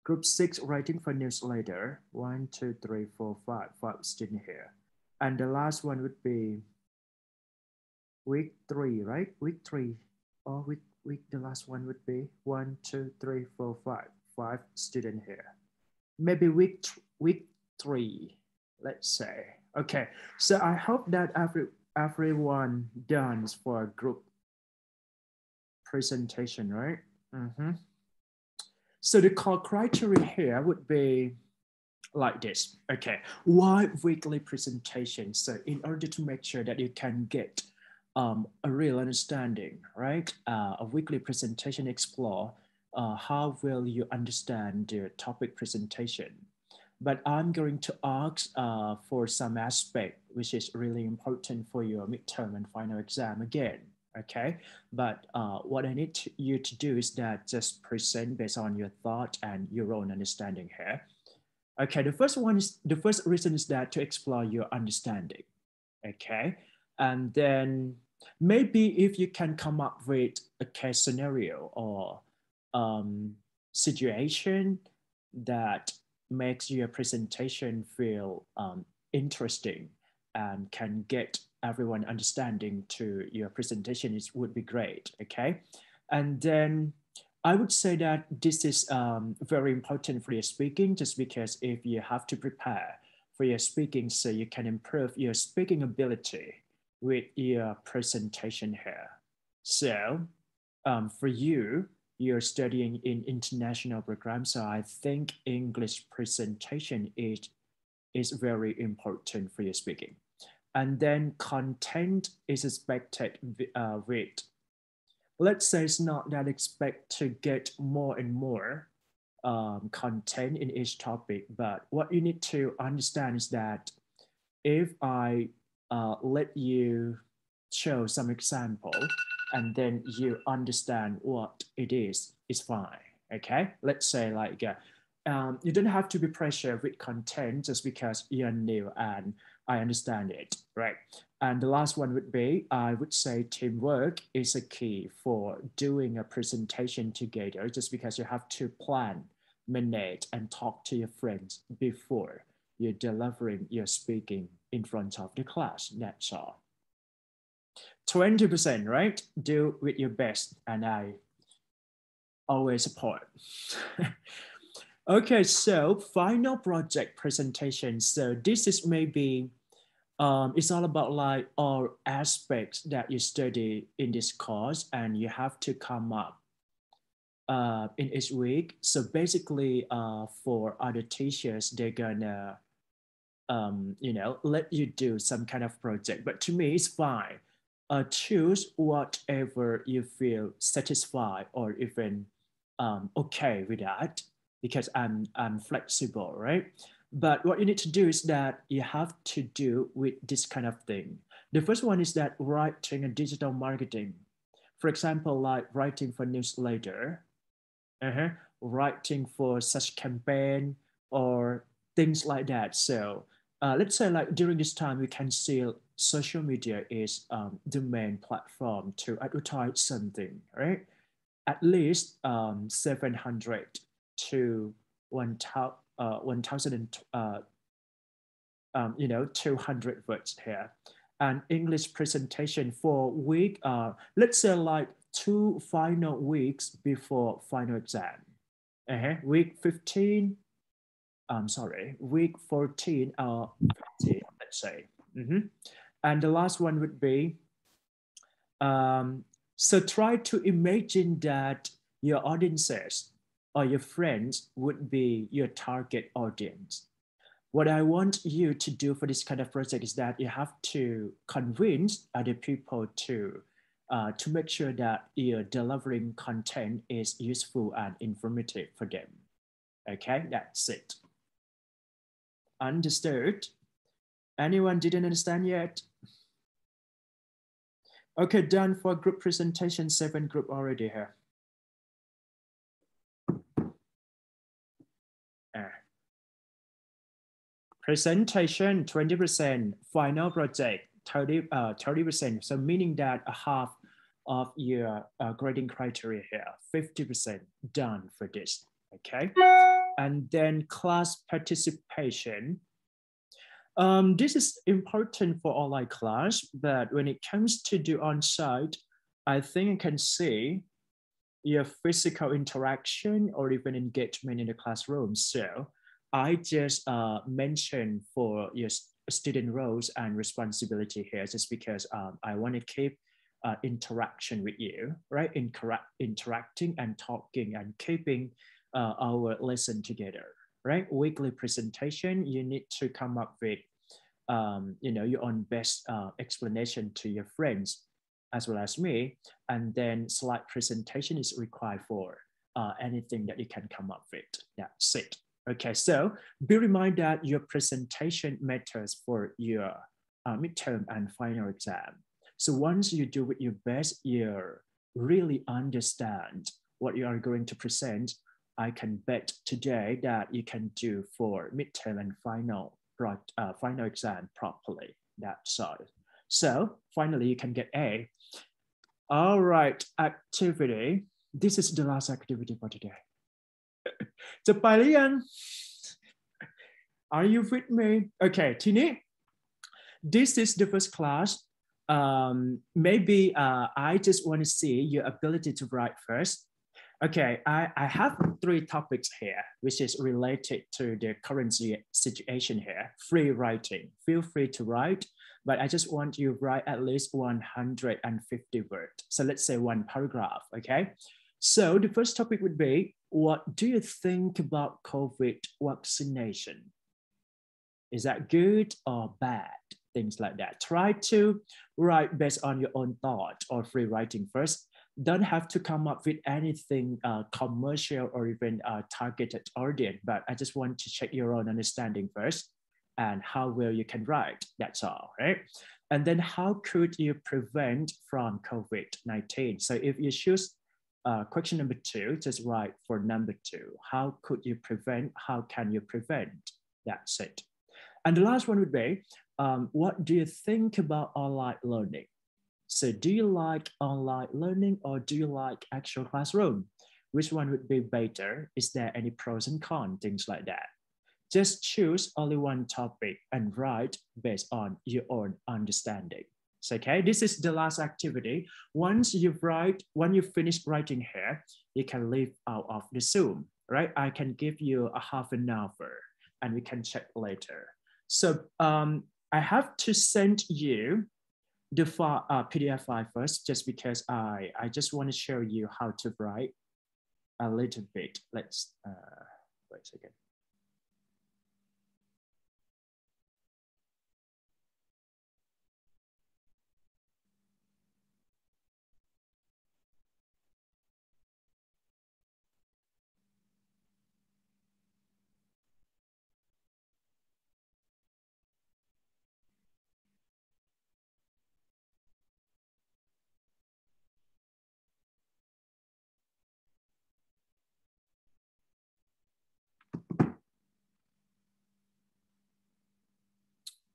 Group 6, writing for newsletter. 1, 2, 3, 4, 5 student here. And the last one would be week 3, right? Week 3, or week the last one would be 1, 2, 3, 4, 5 student here. Maybe week 3, let's say. Okay, so I hope that everyone done for a group presentation, right? So the core criteria here would be like this. Okay, why weekly presentation? So in order to make sure that you can get a real understanding, right? A weekly presentation explore how will you understand the topic presentation. But I'm going to ask for some aspect which is really important for your midterm and final exam again. Okay, but what I need you to do is that just present based on your thought and your own understanding here. Okay, the first reason is that to explore your understanding. Okay, and then maybe if you can come up with a case scenario or situation that makes your presentation feel interesting and can get everyone understanding to your presentation, would be great. Okay, and then I would say that this is very important for your speaking, just because if you have to prepare for your speaking, so you can improve your speaking ability with your presentation here. So for you, you're studying in international program, so I think English presentation is very important for your speaking. And then content is expected with, let's say it's not that expect to get more and more content in each topic, but what you need to understand is that if I let you show some example and then you understand what it is, it's fine. Okay, let's say like you don't have to be pressured with content just because you're new and I understand it, right? And the last one would be, I would say teamwork is a key for doing a presentation together, just because you have to plan, manage, and talk to your friends before you're delivering your speaking in front of the class. That's all. 20%, right? Do with your best, and I always support. Okay, so final project presentation. So this is maybe, it's all about like all aspects that you study in this course, and you have to come up in each week. So basically for other teachers, they're gonna, let you do some kind of project. But to me, it's fine. Choose whatever you feel satisfied or even okay with that, because I'm flexible, right? But what you need to do is that you have to do with this kind of thing. The first one is that writing and digital marketing. For example, like writing for newsletter, writing for such campaign or things like that. So let's say like during this time, we can see social media is the main platform to advertise something, right? At least 700 to 1,000 200 words here. and English presentation for week, let's say like 2 final weeks before final exam. Week 15, I'm sorry, week 14 or 15, let's say. And the last one would be, so try to imagine that your audiences or your friends would be your target audience. What I want you to do for this kind of project is that you have to convince other people to make sure that you're delivering content is useful and informative for them. Okay, that's it. Understood? Anyone didn't understand yet? Okay, done for group presentation, 7 group already here. Presentation, 20%, final project, 30%. So meaning that a half of your grading criteria here, 50% done for this, okay? And then class participation. This is important for online class, but when it comes to do on-site, I think you can see your physical interaction or even engagement in the classroom. So I just mentioned for your student roles and responsibility here, just because I want to keep interaction with you, right? Interacting and talking and keeping our lesson together, right? Weekly presentation, you need to come up with, your own best explanation to your friends as well as me. And then slide presentation is required for anything that you can come up with. That's it. Okay, so be reminded that your presentation matters for your midterm and final exam. So once you do with your best, you really understand what you are going to present. I can bet today that you can do for midterm and final exam properly. That's all. So finally, you can get A. All right, activity. This is the last activity for today. จะไปหรือยัง Are you with me? Okay, ทีนี้ this is the first class. Maybe I just want to see your ability to write first. Okay, I have 3 topics here, which is related to the current situation here. Free writing. Feel free to write, but I just want you to write at least 150 words. So let's say 1 paragraph, okay? So the first topic would be, what do you think about COVID vaccination? Is that good or bad? Things like that. Try to write based on your own thought or free writing first. Don't have to come up with anything commercial or even targeted audience, but I just want to check your own understanding first and how well you can write. That's all, right? And then how could you prevent from COVID-19? So if you choose question number 2, just write for number 2. How could you prevent? How can you prevent? That's it. And the last one would be, what do you think about online learning? So do you like online learning or do you like actual classroom? Which one would be better? Is there any pros and cons? Things like that. Just choose only one topic and write based on your own understanding. So, okay, this is the last activity. Once when you finish writing here, you can leave out of the Zoom, right? I can give you a half an hour and we can check later. So I have to send you the PDF file first, just because I just want to show you how to write a little bit. Let's wait a second.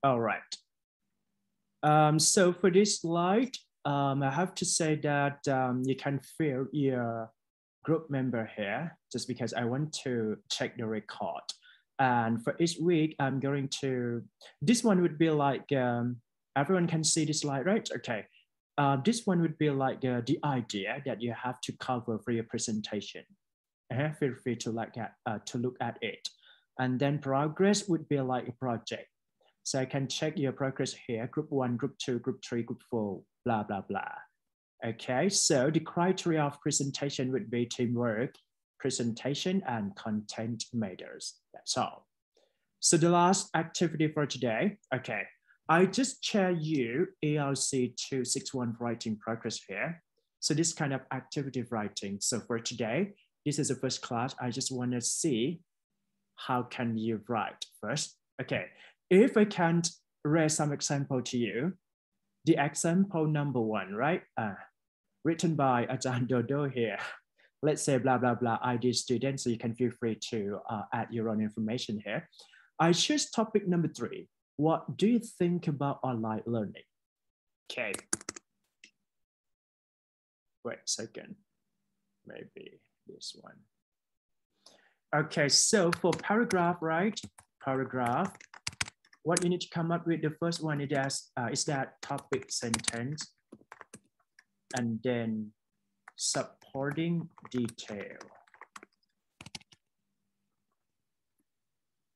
All right. So for this slide, I have to say that you can fill your group member here, just because I want to check the record. And for each week, I'm going to, this one would be like Everyone can see this slide, right? Okay. This one would be like the idea that you have to cover for your presentation. Feel free to look at it. And then progress would be like a project. So I can check your progress here, group 1, group 2, group 3, group 4, blah, blah, blah. Okay, so the criteria of presentation would be teamwork, presentation, and content matters. That's all. So the last activity for today, okay, I just share you ELC 261 writing progress here. So this kind of activity writing. So for today, this is the first class. I just want to see how can you write first. Okay, if I can raise some example to you, the example number 1, right? Written by Ajahn Dodo here. Let's say blah, blah, blah, ID student, so you can feel free to add your own information here. I choose topic number 3. What do you think about online learning? Okay. Wait a second. Maybe this one. Okay, so for paragraph, right? Paragraph. What you need to come up with, the first one is that topic sentence, and then supporting detail.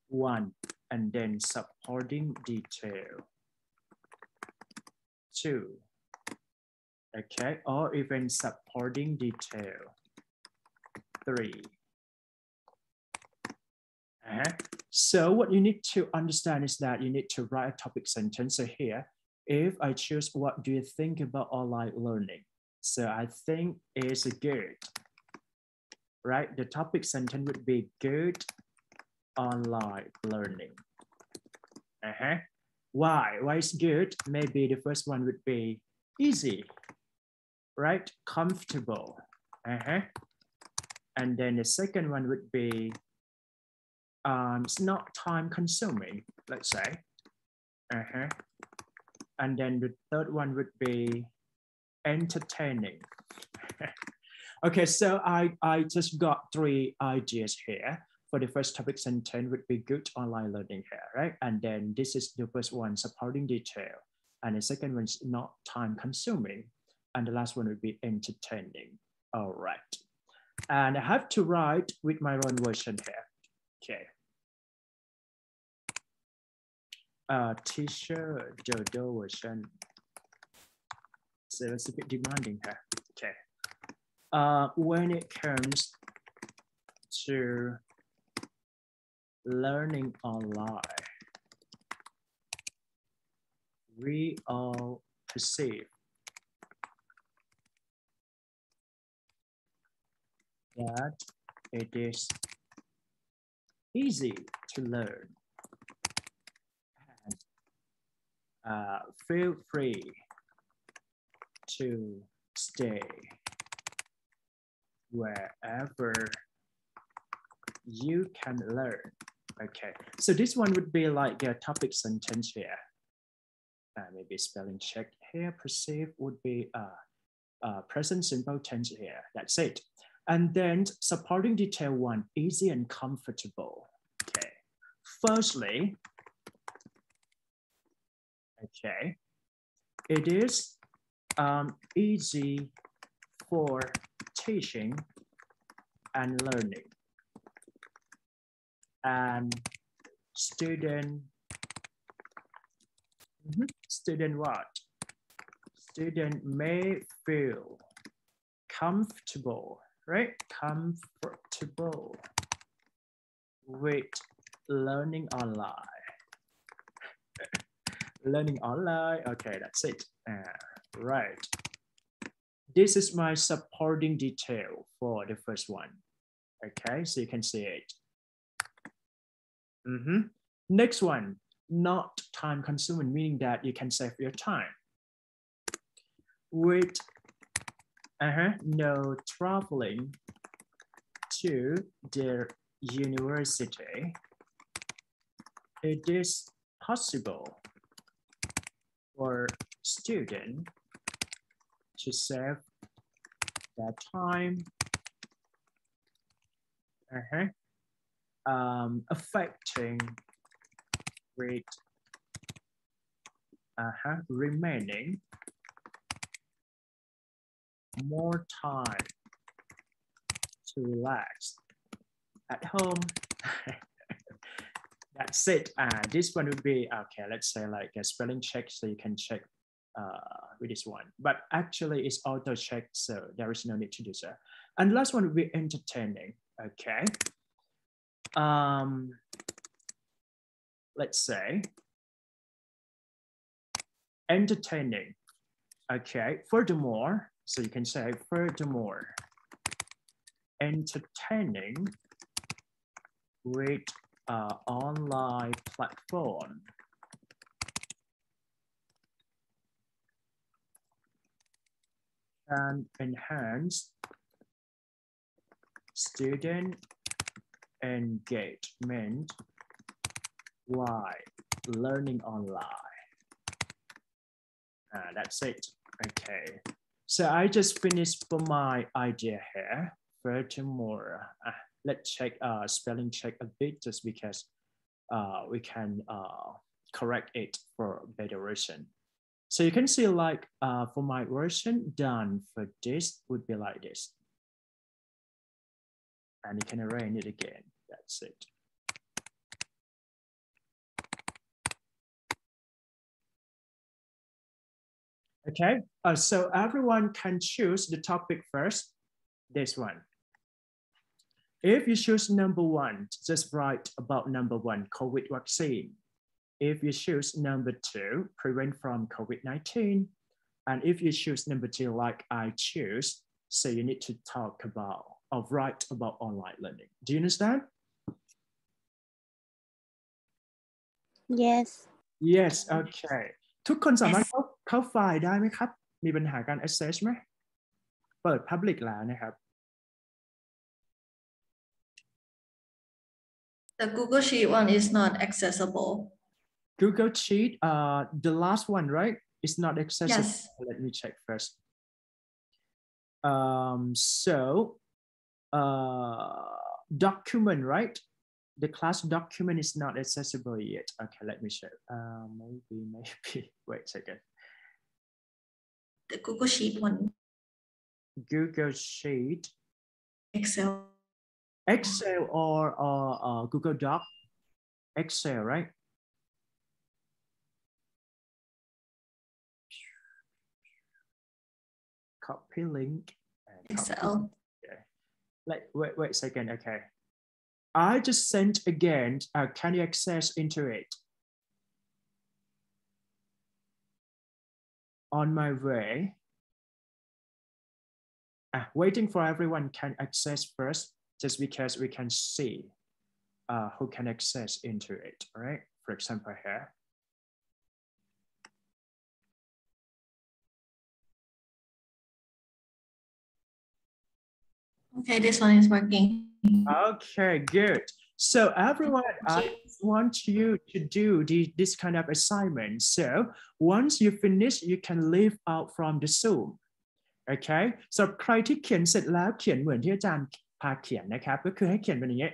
1, and then supporting detail. 2, okay, or even supporting detail. 3. So what you need to understand is that you need to write a topic sentence. So here, if I choose what do you think about online learning? So I think it's good, right? The topic sentence would be good online learning. Why? Why is good? Maybe the first one would be easy, right? Comfortable. And then the second one would be it's not time consuming, let's say. And then the third one would be entertaining. Okay, so I just got 3 ideas here. For the first topic sentence would be good online learning here, right? And then this is the first one, supporting detail. And the second one is not time consuming. And the last one would be entertaining. All right. And I have to write with my own version here. Okay. Teacher Dodo version. So it's a bit demanding here. Okay. When it comes to learning online, we all perceive that it is easy to learn. And, feel free to stay wherever you can learn. Okay, so this one would be like a topic sentence here. Maybe spelling check here. Perceive would be present simple tense here. That's it. And then supporting detail 1, easy and comfortable. Okay, firstly, okay, it is easy for teaching and learning. And student what? Student may feel comfortable, right? Comfortable with learning online. Learning online, okay, that's it. Right. This is my supporting detail for the first one. Okay, so you can see it. Next one, not time consuming, meaning that you can save your time. With no traveling to their university, it is possible for students to save their time affecting with remaining more time to relax at home. That's it. This one would be, okay, let's say like a spelling check, so you can check with this one. But actually it's auto check, so there is no need to do so. And last one would be entertaining, okay? Let's say entertaining, okay? Furthermore, so you can say furthermore, entertaining with online platform can enhance student engagement while learning online. That's it. Okay. So I just finished for my idea here. Furthermore, let's check spelling check a bit, just because we can correct it for better version. So you can see like for my version done for this would be like this. And you can arrange it again. That's it. Okay, so everyone can choose the topic first, this one. If you choose number 1, just write about number 1, COVID vaccine. If you choose number 2, prevent from COVID-19. And if you choose number 2, like I choose, so you need to talk about or write about online learning. Do you understand? Yes. Yes, okay. ทุกคนสามารถเข้าไฟล์ได้ไหมครับ มีปัญหาการ access ไหม เปิด public แล้วนะครับ The Google Sheet one is not accessible. Google Sheet, the last one, right? It's not accessible. Yes. Let me check first. Document, right? The class document is not accessible yet. Okay, let me check. Maybe. Wait a second. The Google Sheet one. Google Sheet. Excel. Excel or Google Doc. Excel, right? Copy link. Excel. Okay. Wait a second. Okay. I just sent again. Can you access into it? On my way. Waiting for everyone can access first, just because we can see who can access into it, all right? For example, here. Okay, this one is working. Okay, good. So everyone, I want you to do this kind of assignment. So once you finish, you can leave out from the Zoom. Okay? สำหรับใครที่เขียนเสร็จแล้วเขียนเหมือนที่อาจารย์พาเขียนนะครับก็คือให้เขียนเป็นอย่างนี้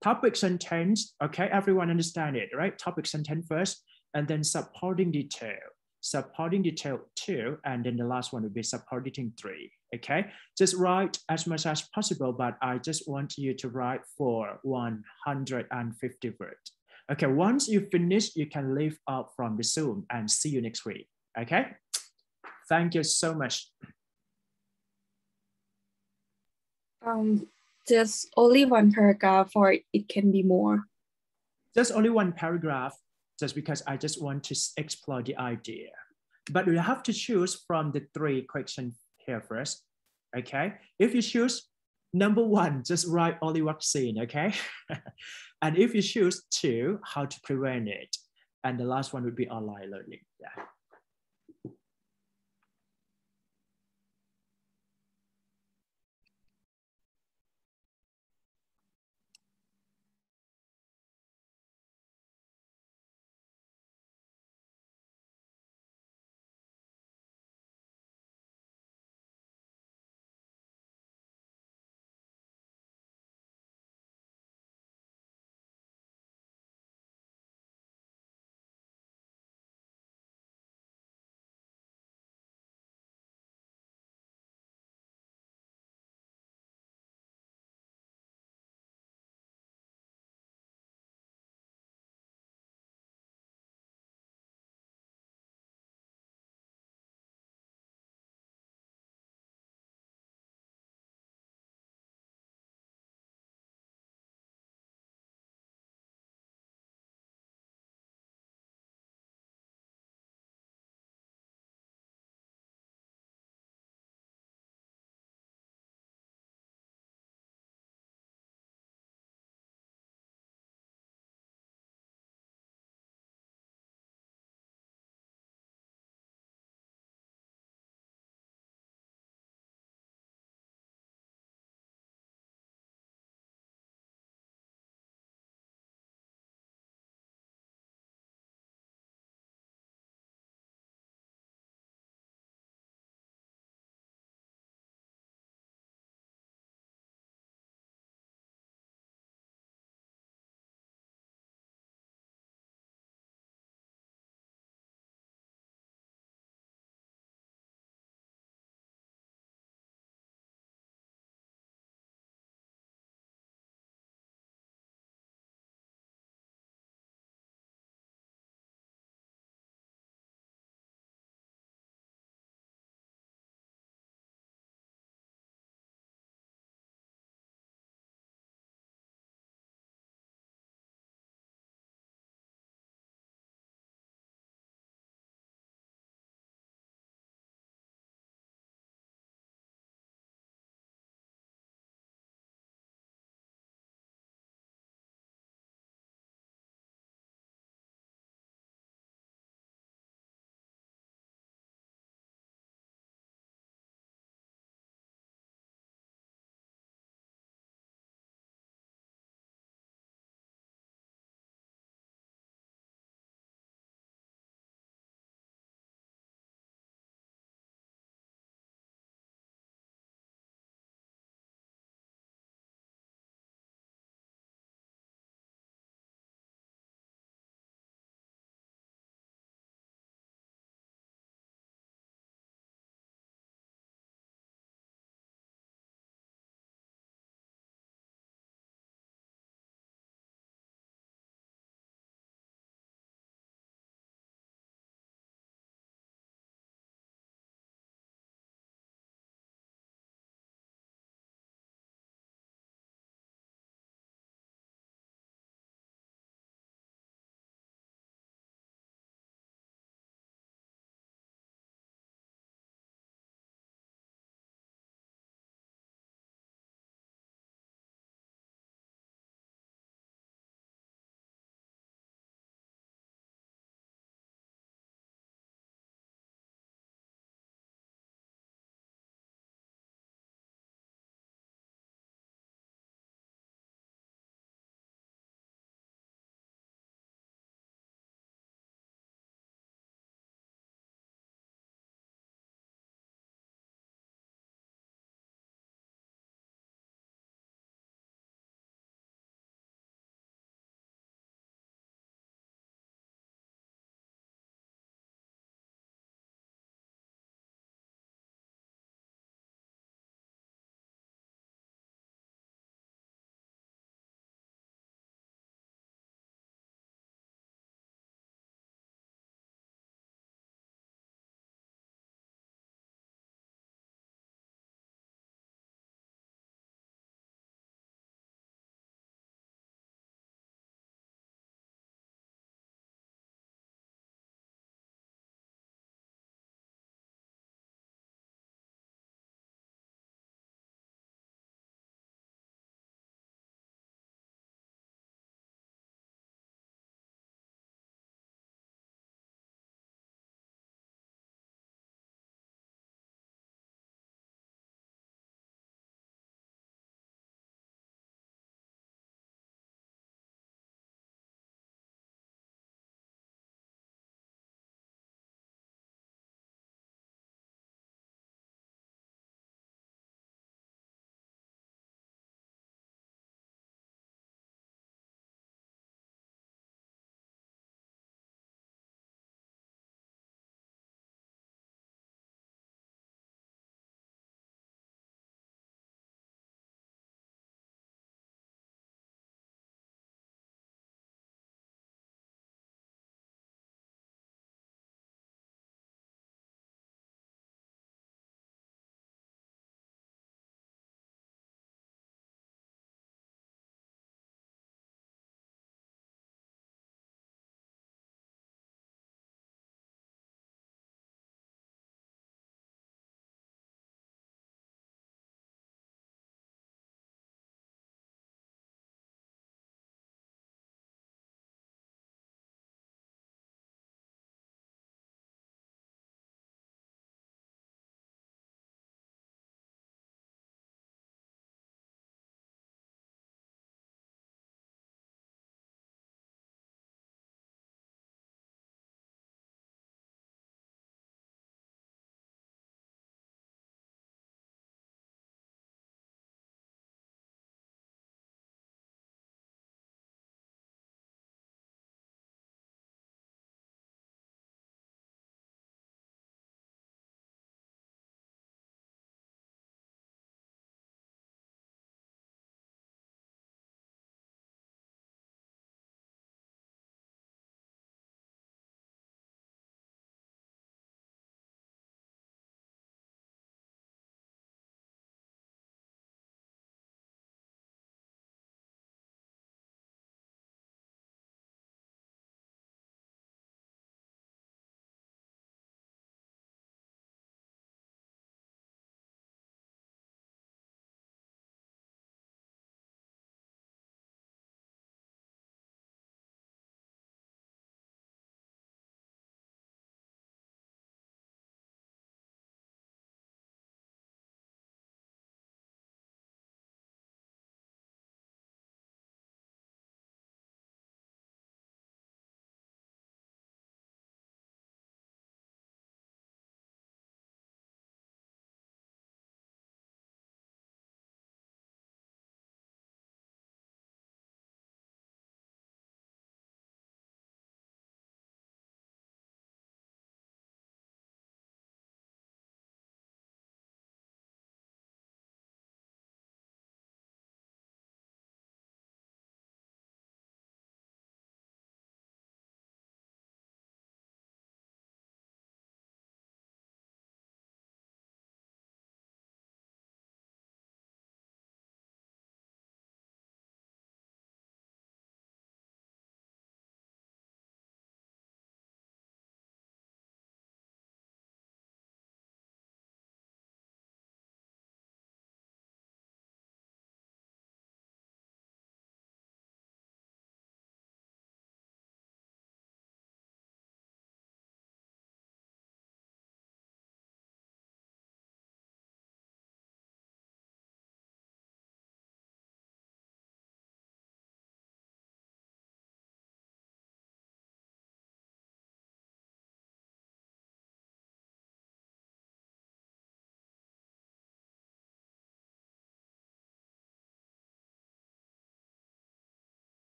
Topic sentence, okay? Everyone understand it, right? Topic sentence first, and then supporting detail. Supporting detail 2, and then the last one would be supporting 3, okay? Just write as much as possible, but I just want you to write for 150 words. Okay, once you finish, you can leave out from the Zoom and see you next week, okay? Thank you so much. Just only one paragraph, or it can be more. Just only one paragraph, just because I just want to explore the idea. But you have to choose from the 3 questions here first, okay? If you choose number 1, just write only vaccine, okay? And if you choose 2, how to prevent it. And the last one would be online learning, yeah.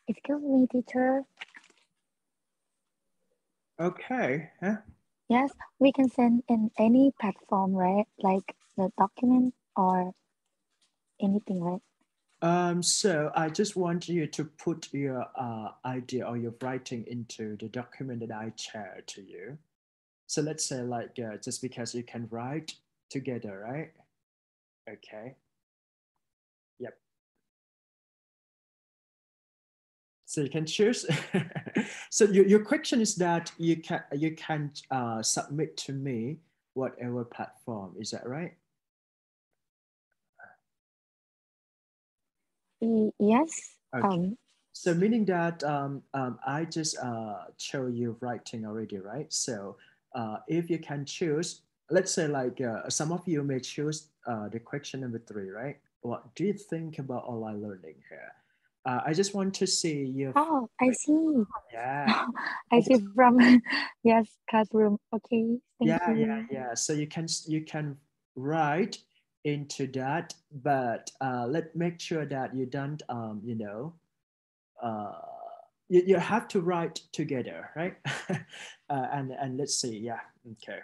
Excuse me, teacher. Okay. Huh? Yes, we can send in any platform, right? Like the document or anything, right? So I just want you to put your idea or your writing into the document that I shared to you. So let's say like just because you can write together, right? Okay. Yep. So you can choose. So your question is that you can submit to me whatever platform. Is that right? Yes. Okay. So meaning that I just show you writing already, right? So if you can choose, let's say like some of you may choose the question number 3, right? What do you think about online learning here? I just want to see your. Oh, I see. Yeah. I see from yes, classroom. Okay, thank you. Yeah. So you can write into that, but let's make sure that you don't uh, you have to write together, right? And let's see. Yeah. Okay.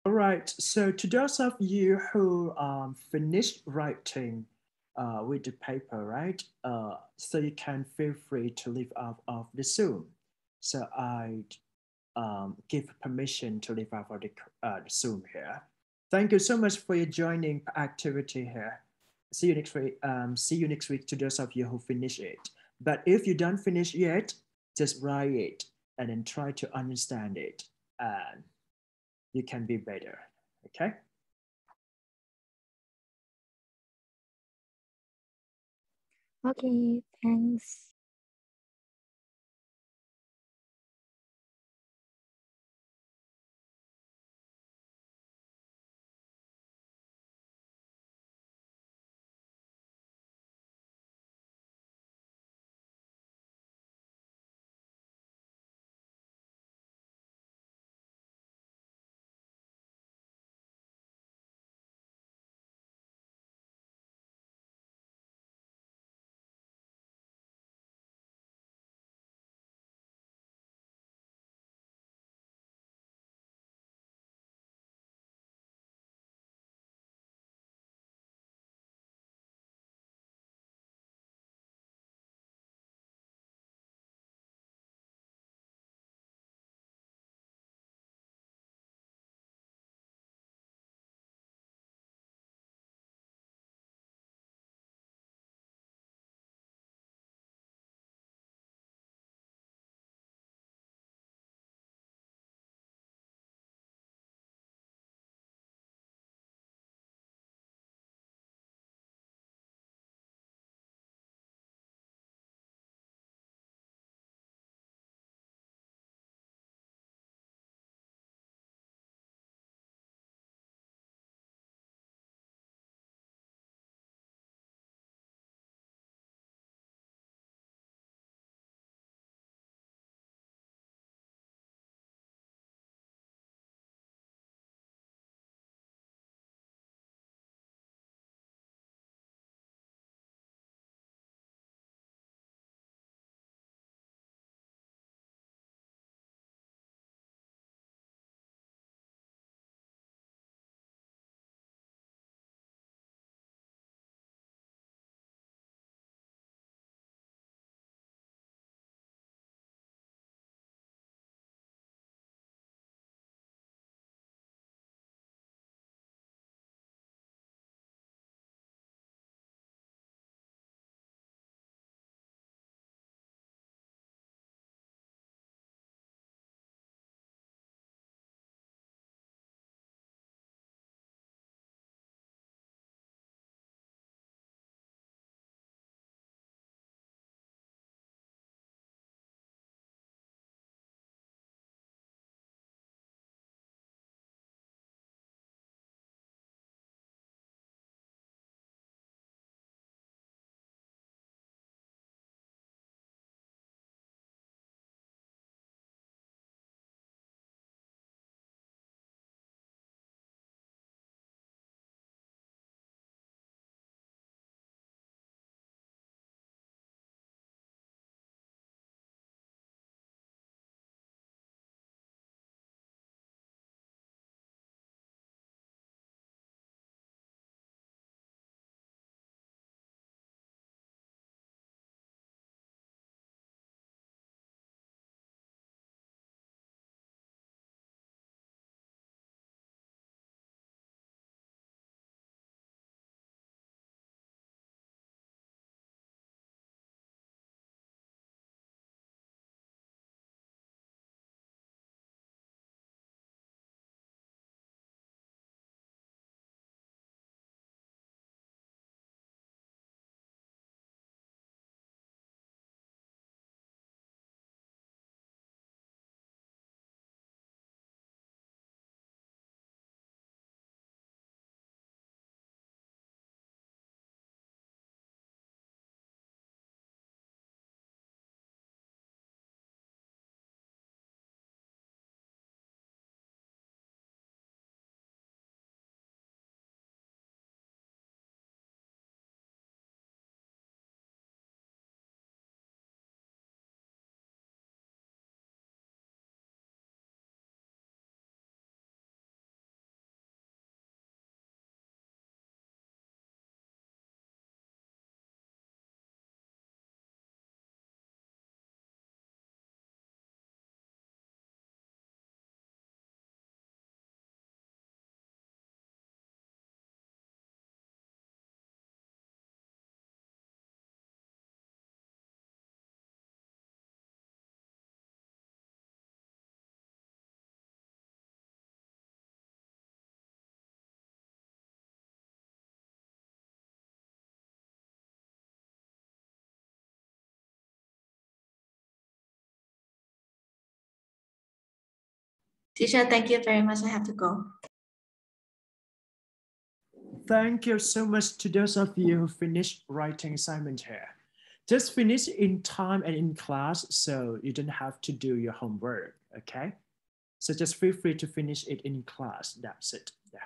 All right, so to those of you who finished writing with the paper, right? So you can feel free to leave out of the Zoom. So I give permission to leave out of the Zoom here. Thank you so much for your joining activity here. See you next week. See you next week to those of you who finish it. But if you don't finish yet, just write it and then try to understand it, and you can be better. Okay. Okay, thanks. Teacher, thank you very much. I have to go. Thank you so much to those of you who finished writing assignment here. Just finish in time and in class so you don't have to do your homework, okay? So just feel free to finish it in class. That's it. Yeah.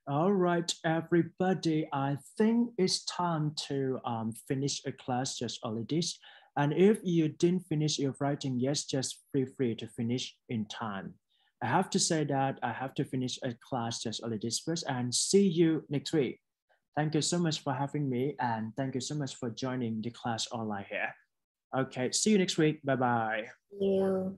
All right, everybody, I think it's time to finish a class just only this. And if you didn't finish your writing yet, just feel free to finish in time. I have to say that I have to finish a class just only this first, and see you next week. Thank you so much for having me, and thank you so much for joining the class online here. Okay, see you next week. Bye-bye. You.